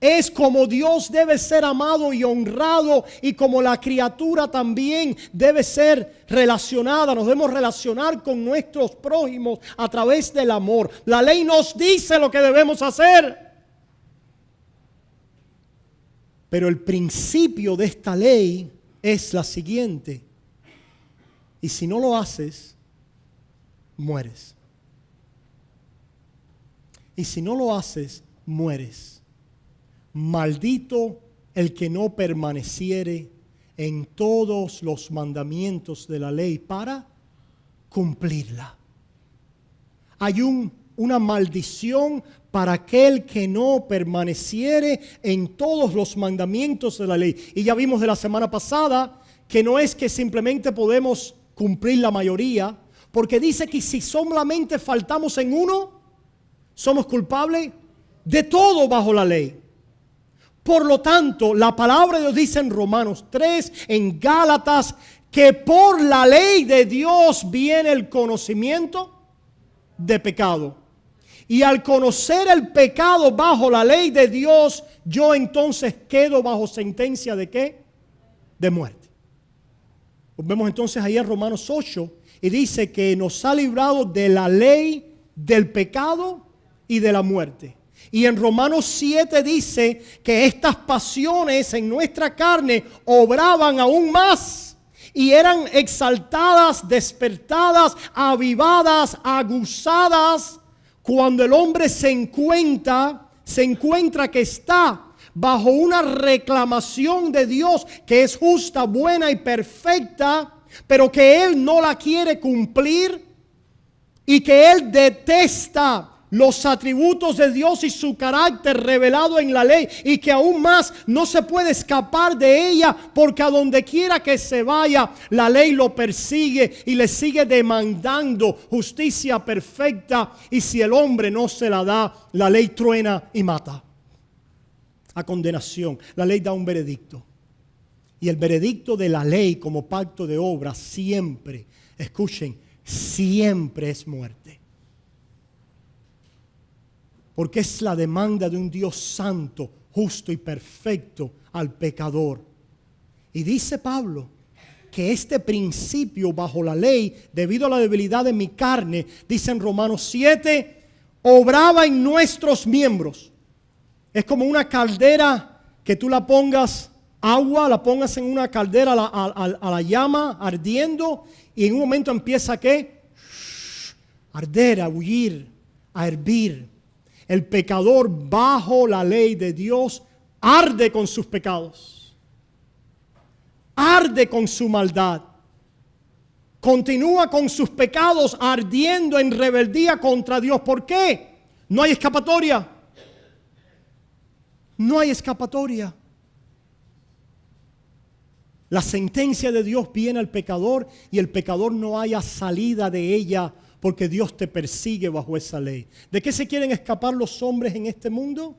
Es como Dios debe ser amado y honrado, y como la criatura también debe ser relacionada. Nos debemos relacionar con nuestros prójimos a través del amor. La ley nos dice lo que debemos hacer. Pero el principio de esta ley es la siguiente: y si no lo haces, mueres. Y si no lo haces, mueres. Maldito el que no permaneciere en todos los mandamientos de la ley para cumplirla. Hay una maldición para aquel que no permaneciere en todos los mandamientos de la ley. Y ya vimos de la semana pasada que no es que simplemente podemos cumplir la mayoría, porque dice que si solamente faltamos en uno, somos culpables de todo bajo la ley. Por lo tanto, la palabra de Dios dice en Romanos 3, en Gálatas, que por la ley de Dios viene el conocimiento de pecado. Y al conocer el pecado bajo la ley de Dios, yo entonces quedo bajo sentencia ¿de qué? De muerte. Vemos entonces ahí en Romanos 8 y dice que nos ha librado de la ley del pecado y de la muerte. Y en Romanos 7 dice que estas pasiones en nuestra carne obraban aún más y eran exaltadas, despertadas, avivadas, aguzadas cuando el hombre se encuentra que está bajo una reclamación de Dios que es justa, buena y perfecta, pero que él no la quiere cumplir y que él detesta los atributos de Dios y su carácter revelado en la ley, y que aún más no se puede escapar de ella, porque a donde quiera que se vaya, la ley lo persigue y le sigue demandando justicia perfecta, y si el hombre no se la da, la ley truena y mata a condenación. La ley da un veredicto, y el veredicto de la ley como pacto de obra siempre, escuchen, siempre es muerte. Porque es la demanda de un Dios santo, justo y perfecto al pecador. Y dice Pablo que este principio bajo la ley, debido a la debilidad de mi carne, dice en Romanos 7, obraba en nuestros miembros. Es como una caldera que tú la pongas agua, la pongas en una caldera a la llama ardiendo, y en un momento empieza ¿a qué? A arder, a bullir, a hervir. El pecador bajo la ley de Dios arde con sus pecados, arde con su maldad, continúa con sus pecados ardiendo en rebeldía contra Dios. ¿Por qué? No hay escapatoria. No hay escapatoria. La sentencia de Dios viene al pecador y el pecador no haya salida de ella, porque Dios te persigue bajo esa ley. ¿De qué se quieren escapar los hombres en este mundo?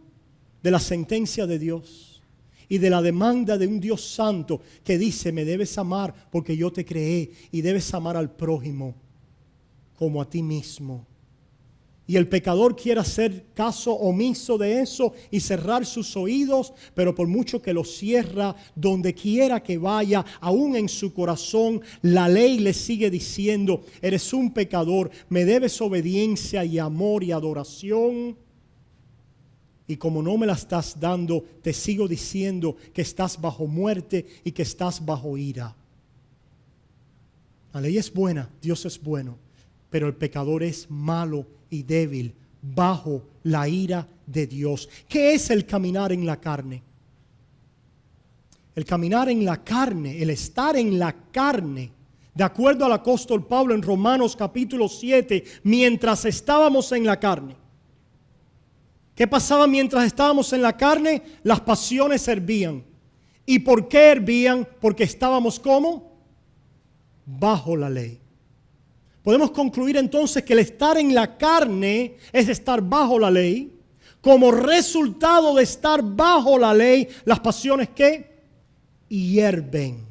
De la sentencia de Dios y de la demanda de un Dios santo que dice: me debes amar porque yo te creé, y debes amar al prójimo como a ti mismo. Y el pecador quiere hacer caso omiso de eso y cerrar sus oídos, pero por mucho que lo cierra, donde quiera que vaya, aún en su corazón, la ley le sigue diciendo: eres un pecador, me debes obediencia y amor y adoración. Y como no me la estás dando, te sigo diciendo que estás bajo muerte y que estás bajo ira. La ley es buena, Dios es bueno, pero el pecador es malo y débil bajo la ira de Dios. ¿Qué es el caminar en la carne? El caminar en la carne, el estar en la carne, de acuerdo al apóstol Pablo en Romanos capítulo 7, mientras estábamos en la carne. ¿Qué pasaba mientras estábamos en la carne? Las pasiones hervían. ¿Y por qué hervían? Porque estábamos ¿cómo? Bajo la ley. Podemos concluir entonces que el estar en la carne es estar bajo la ley. Como resultado de estar bajo la ley, las pasiones ¿qué? Hierven.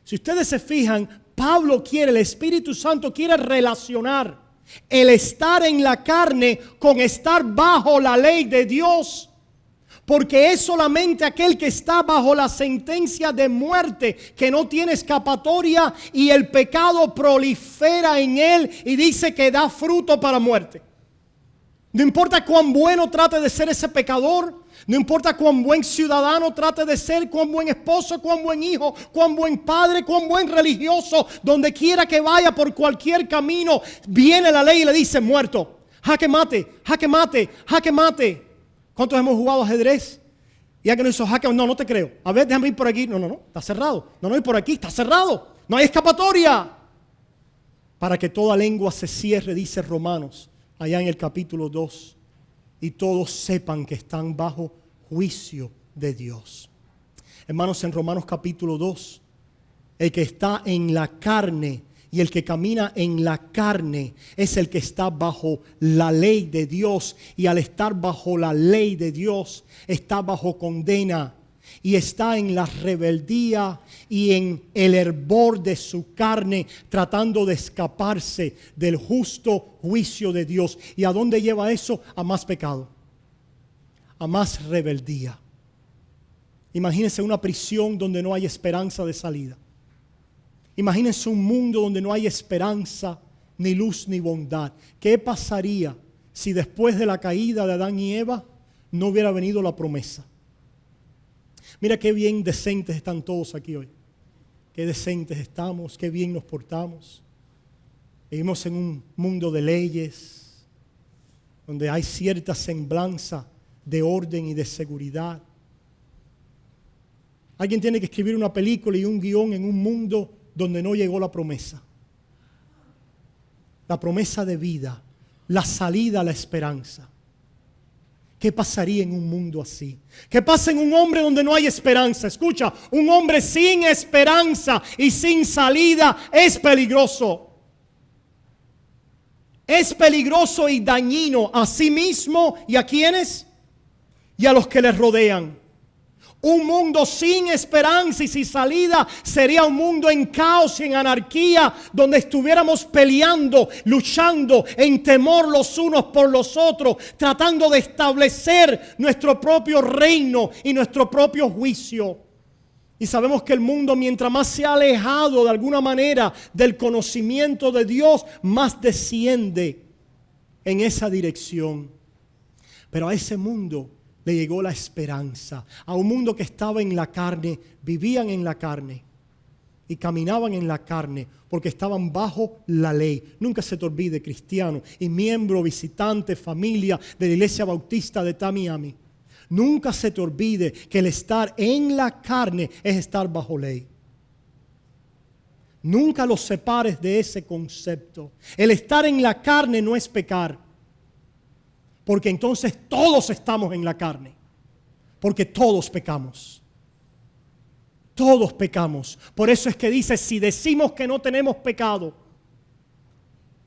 Si ustedes se fijan, Pablo quiere, el Espíritu Santo quiere relacionar el estar en la carne con estar bajo la ley de Dios. Porque es solamente aquel que está bajo la sentencia de muerte, que no tiene escapatoria y el pecado prolifera en él y dice que da fruto para muerte. No importa cuán bueno trate de ser ese pecador, no importa cuán buen ciudadano trate de ser, cuán buen esposo, cuán buen hijo, cuán buen padre, cuán buen religioso, donde quiera que vaya por cualquier camino, viene la ley y le dice muerto, jaque mate, jaque mate, jaque mate. ¿Cuántos hemos jugado ajedrez? Y alguien nos hizo jaque, no te creo. A ver, déjame ir por aquí. No, está cerrado. No, ir por aquí, está cerrado. No hay escapatoria. Para que toda lengua se cierre, dice Romanos, allá en el capítulo 2. Y todos sepan que están bajo juicio de Dios. Hermanos, en Romanos capítulo 2, el que está en la carne y el que camina en la carne es el que está bajo la ley de Dios. Y al estar bajo la ley de Dios, está bajo condena. Y está en la rebeldía y en el hervor de su carne, tratando de escaparse del justo juicio de Dios. ¿Y a dónde lleva eso? A más pecado, a más rebeldía. Imagínense una prisión donde no hay esperanza de salida. Imagínense un mundo donde no hay esperanza, ni luz, ni bondad. ¿Qué pasaría si después de la caída de Adán y Eva no hubiera venido la promesa? Mira qué bien decentes están todos aquí hoy. Qué decentes estamos, qué bien nos portamos. Vivimos en un mundo de leyes, donde hay cierta semblanza de orden y de seguridad. Alguien tiene que escribir una película y un guión en un mundo donde no llegó la promesa. La promesa de vida, la salida a la esperanza. ¿Qué pasaría en un mundo así? ¿Qué pasa en un hombre donde no hay esperanza? Escucha, un hombre sin esperanza y sin salida es peligroso. Es peligroso y dañino a sí mismo y a quienes y a los que le rodean. Un mundo sin esperanza y sin salida sería un mundo en caos y en anarquía, donde estuviéramos peleando, luchando en temor los unos por los otros, tratando de establecer nuestro propio reino y nuestro propio juicio. Y sabemos que el mundo, mientras más se ha alejado de alguna manera del conocimiento de Dios, más desciende en esa dirección. Pero a ese mundo le llegó la esperanza. A un mundo que estaba en la carne, vivían en la carne y caminaban en la carne porque estaban bajo la ley. Nunca se te olvide, cristiano y miembro, visitante, familia de la Iglesia Bautista de Tamiami. Nunca se te olvide que el estar en la carne es estar bajo ley. Nunca los separes de ese concepto. El estar en la carne no es pecar. Porque entonces todos estamos en la carne. Porque todos pecamos. Todos pecamos. Por eso es que dice, si decimos que no tenemos pecado,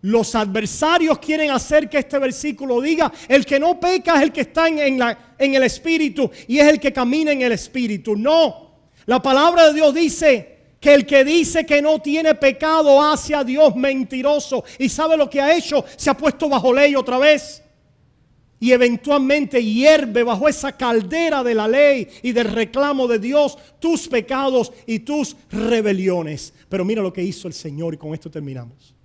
los adversarios quieren hacer que este versículo diga, el que no peca es el que está en el Espíritu y es el que camina en el Espíritu. No, la palabra de Dios dice que el que dice que no tiene pecado hace a Dios mentiroso. ¿Y sabe lo que ha hecho? Se ha puesto bajo ley otra vez. Y eventualmente hierve bajo esa caldera de la ley y del reclamo de Dios tus pecados y tus rebeliones. Pero mira lo que hizo el Señor y con esto terminamos.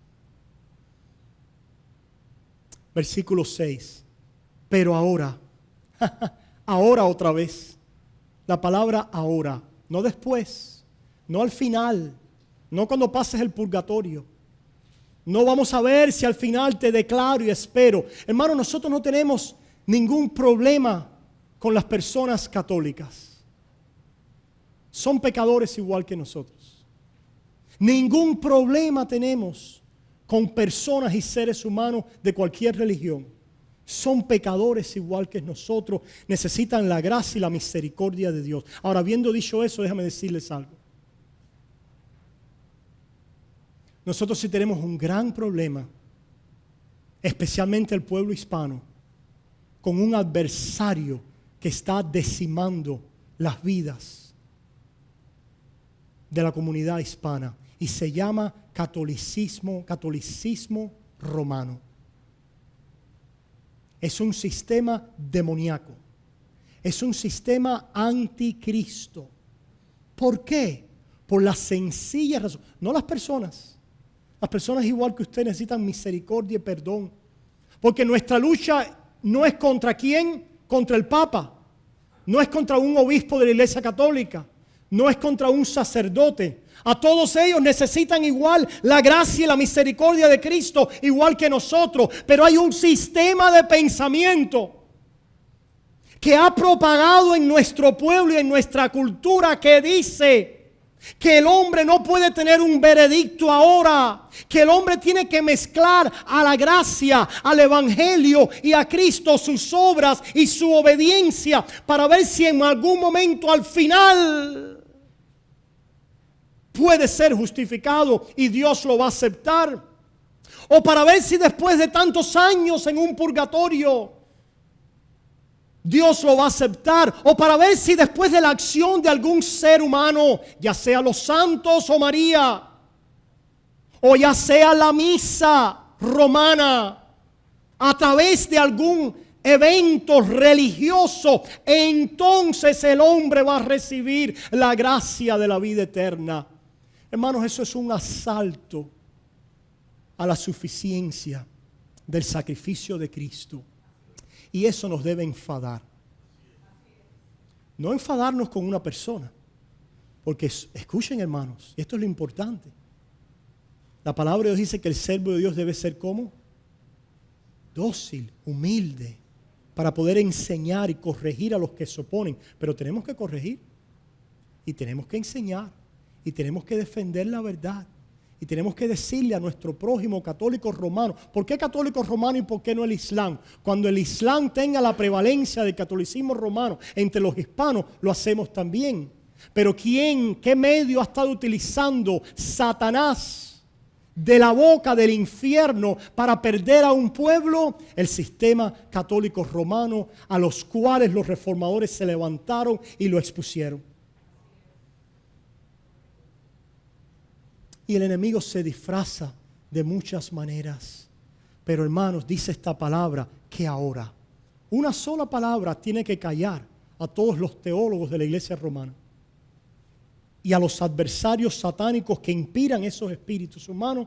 Versículo 6. Pero ahora, ahora otra vez. La palabra ahora, no después, no al final, no cuando pases el purgatorio. No vamos a ver si al final te declaro y espero. Hermano, nosotros no tenemos ningún problema con las personas católicas. Son pecadores igual que nosotros. Ningún problema tenemos con personas y seres humanos de cualquier religión. Son pecadores igual que nosotros. Necesitan la gracia y la misericordia de Dios. Ahora, habiendo dicho eso, déjame decirles algo. Nosotros sí tenemos un gran problema, especialmente el pueblo hispano, con un adversario que está decimando las vidas de la comunidad hispana y se llama catolicismo romano. Es un sistema demoníaco, es un sistema anticristo. ¿Por qué? Por la sencilla razón, no las personas. Las personas igual que usted necesitan misericordia y perdón. Porque nuestra lucha no es contra quién, contra el Papa. No es contra un obispo de la Iglesia Católica. No es contra un sacerdote. A todos ellos necesitan igual la gracia y la misericordia de Cristo, igual que nosotros. Pero hay un sistema de pensamiento que ha propagado en nuestro pueblo y en nuestra cultura que dice que el hombre no puede tener un veredicto ahora, que el hombre tiene que mezclar a la gracia, al evangelio y a Cristo sus obras y su obediencia para ver si en algún momento al final puede ser justificado y Dios lo va a aceptar, o para ver si después de tantos años en un purgatorio Dios lo va a aceptar, o para ver si después de la acción de algún ser humano, ya sea los santos o María, o ya sea la misa romana, a través de algún evento religioso, entonces el hombre va a recibir la gracia de la vida eterna. Hermanos, eso es un asalto a la suficiencia del sacrificio de Cristo. Y eso nos debe enfadar. No enfadarnos con una persona. Porque escuchen, hermanos, y esto es lo importante. La palabra de Dios dice que el siervo de Dios debe ser ¿cómo? Dócil, humilde, para poder enseñar y corregir a los que se oponen. Pero tenemos que corregir. Y tenemos que enseñar. Y tenemos que defender la verdad. Y tenemos que decirle a nuestro prójimo católico romano. ¿Por qué católico romano y por qué no el Islam? Cuando el Islam tenga la prevalencia del catolicismo romano entre los hispanos, lo hacemos también. Pero qué medio ha estado utilizando Satanás de la boca del infierno para perder a un pueblo? El sistema católico romano, a los cuales los reformadores se levantaron y lo expusieron. Y el enemigo se disfraza de muchas maneras. Pero hermanos, dice esta palabra que ahora, una sola palabra tiene que callar a todos los teólogos de la iglesia romana y a los adversarios satánicos que inspiran esos espíritus humanos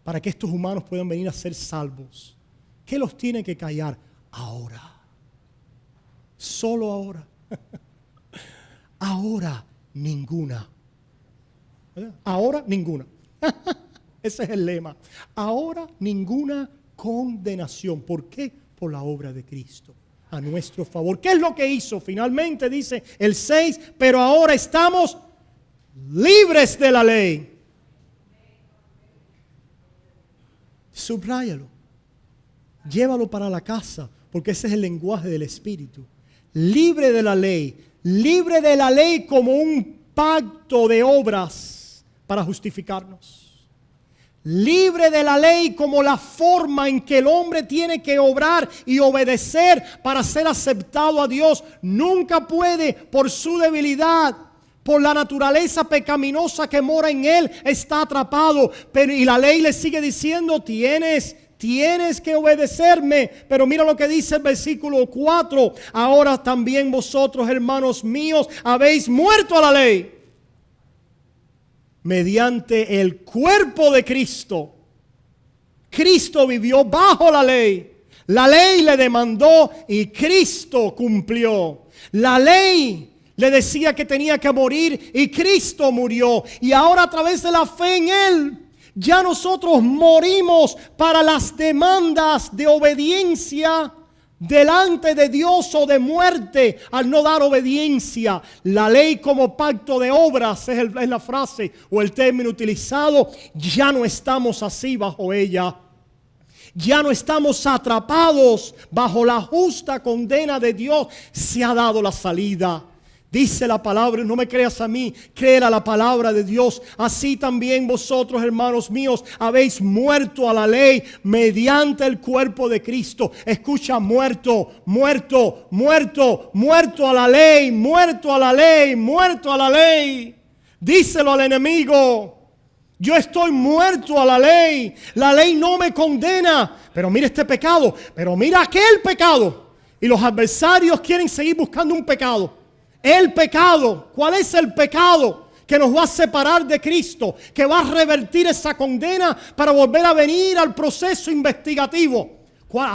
para que estos humanos puedan venir a ser salvos. ¿Qué los tiene que callar? Ahora. Solo ahora. Ahora ninguna. Ahora ninguna. Ese es el lema. Ahora ninguna condenación. ¿Por qué? Por la obra de Cristo a nuestro favor. ¿Qué es lo que hizo? Finalmente dice el 6, pero ahora estamos libres de la ley. Subráyalo. Llévalo para la casa, porque ese es el lenguaje del Espíritu. Libre de la ley. Libre de la ley como un pacto de obras para justificarnos. Libre de la ley como la forma en que el hombre tiene que obrar y obedecer para ser aceptado a Dios. Nunca puede, por su debilidad, por la naturaleza pecaminosa que mora en él, está atrapado. Pero y la ley le sigue diciendo, tienes que obedecerme. Pero mira lo que dice el versículo 4. Ahora también vosotros, hermanos míos, habéis muerto a la ley mediante el cuerpo de Cristo. Cristo vivió bajo la ley. La ley le demandó y Cristo cumplió. La ley le decía que tenía que morir y Cristo murió. Y ahora a través de la fe en Él, ya nosotros morimos para las demandas de obediencia delante de Dios o de muerte al no dar obediencia. La ley como pacto de obras es la frase o el término utilizado. Ya no estamos así bajo ella. Ya no estamos atrapados bajo la justa condena de Dios. Se ha dado la salida. Dice la palabra, no me creas a mí, créela la palabra de Dios. Así también vosotros, hermanos míos, habéis muerto a la ley mediante el cuerpo de Cristo. Escucha, muerto a la ley, muerto a la ley, muerto a la ley. Díselo al enemigo. Yo estoy muerto a la ley. La ley no me condena. Pero mira este pecado. Pero mira aquel pecado. Y los adversarios quieren seguir buscando un pecado. El pecado. ¿Cuál es el pecado que nos va a separar de Cristo? Que va a revertir esa condena para volver a venir al proceso investigativo.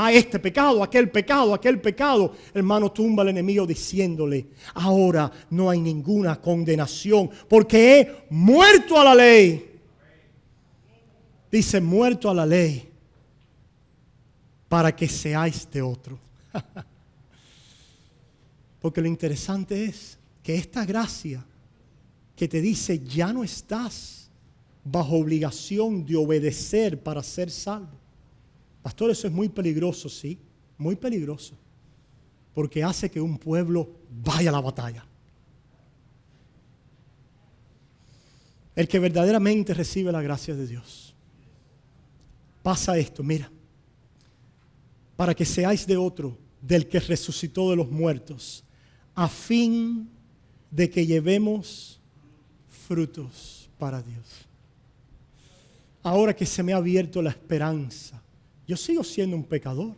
Este pecado, aquel pecado, aquel pecado. Hermano, tumba al enemigo diciéndole: ahora no hay ninguna condenación porque he muerto a la ley. Dice, muerto a la ley para que seáis de otro. Porque lo interesante es que esta gracia que te dice ya no estás bajo obligación de obedecer para ser salvo. Pastor, eso es muy peligroso, sí, muy peligroso. Porque hace que un pueblo vaya a la batalla. El que verdaderamente recibe la gracia de Dios. Pasa esto, mira. Para que seáis de otro, del que resucitó de los muertos, a fin de que llevemos frutos para Dios. Ahora que se me ha abierto la esperanza, yo sigo siendo un pecador.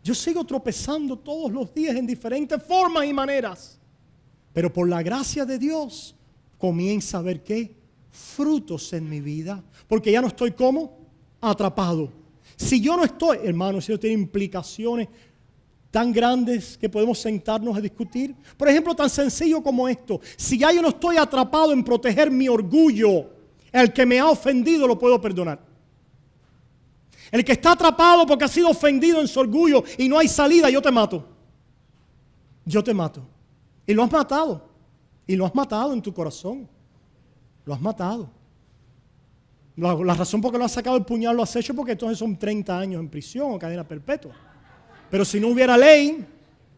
Yo sigo tropezando todos los días en diferentes formas y maneras. Pero por la gracia de Dios, comienza a ver ¿qué? Frutos en mi vida. Porque ya no estoy como atrapado. Si yo no estoy, hermano, si eso tiene implicaciones tan grandes que podemos sentarnos a discutir. Por ejemplo, tan sencillo como esto. Si ya yo no estoy atrapado en proteger mi orgullo, el que me ha ofendido lo puedo perdonar. El que está atrapado porque ha sido ofendido en su orgullo y no hay salida, yo te mato. Yo te mato. Y lo has matado. Y lo has matado en tu corazón. Lo has matado. La razón por la que lo has sacado el puñal lo has hecho porque entonces son 30 años en prisión o cadena perpetua. Pero si no hubiera ley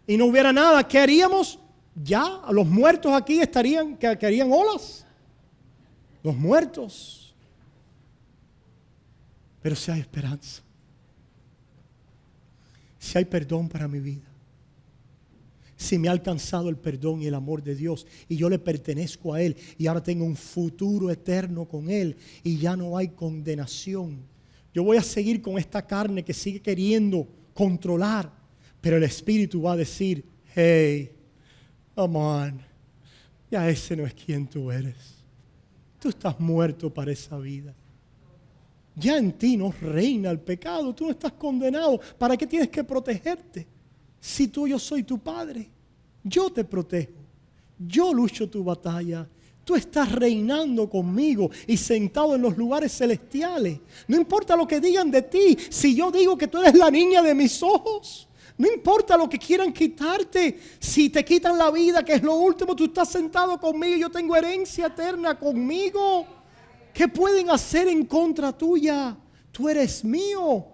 y no hubiera nada, ¿qué haríamos? Ya los muertos aquí estarían, que harían olas. Los muertos. Pero si hay esperanza, si hay perdón para mi vida, si me ha alcanzado el perdón y el amor de Dios y yo le pertenezco a Él y ahora tengo un futuro eterno con Él y ya no hay condenación, yo voy a seguir con esta carne que sigue queriendo controlar, pero el Espíritu va a decir: hey, come on, ya ese no es quien tú eres. Tú estás muerto para esa vida. Ya en ti no reina el pecado, tú no estás condenado. ¿Para qué tienes que protegerte? Si yo soy tu padre, yo te protejo, yo lucho tu batalla. Tú estás reinando conmigo y sentado en los lugares celestiales. No importa lo que digan de ti, si yo digo que tú eres la niña de mis ojos. No importa lo que quieran quitarte, si te quitan la vida, que es lo último, tú estás sentado conmigo y yo tengo herencia eterna conmigo. ¿Qué pueden hacer en contra tuya? Tú eres mío.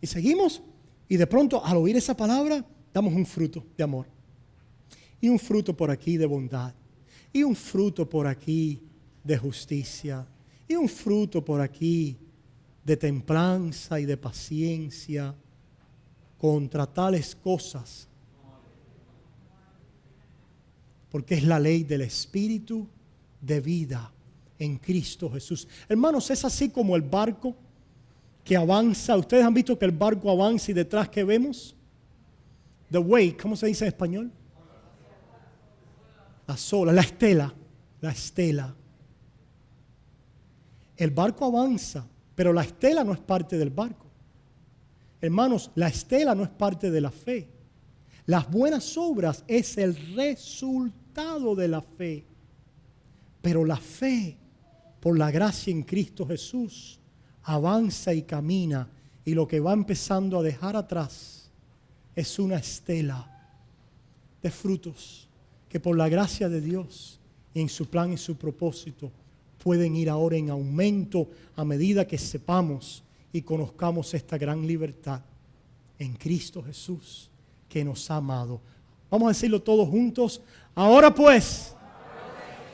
Y seguimos. Y de pronto, al oír esa palabra, damos un fruto de amor. Y un fruto por aquí de bondad. Y un fruto por aquí de justicia. Y un fruto por aquí de templanza y de paciencia contra tales cosas. Porque es la ley del Espíritu de vida en Cristo Jesús. Hermanos, es así como el barco que avanza. Ustedes han visto que el barco avanza y detrás que vemos the wake, ¿cómo se dice en español? La sola, la estela. La estela. El barco avanza, pero la estela no es parte del barco. Hermanos, la estela no es parte de la fe. Las buenas obras es el resultado de la fe. Pero la fe, por la gracia en Cristo Jesús, avanza y camina. Y lo que va empezando a dejar atrás es una estela de frutos que por la gracia de Dios y en su plan y su propósito pueden ir ahora en aumento a medida que sepamos y conozcamos esta gran libertad en Cristo Jesús que nos ha amado. Vamos a decirlo todos juntos. Ahora pues,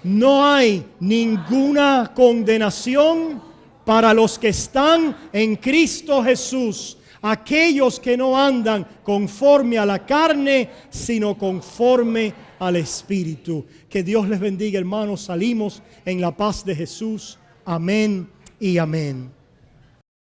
no hay ninguna condenación para los que están en Cristo Jesús, aquellos que no andan conforme a la carne, sino conforme al Espíritu. Que Dios les bendiga, hermanos. Salimos en la paz de Jesús. Amén y amén.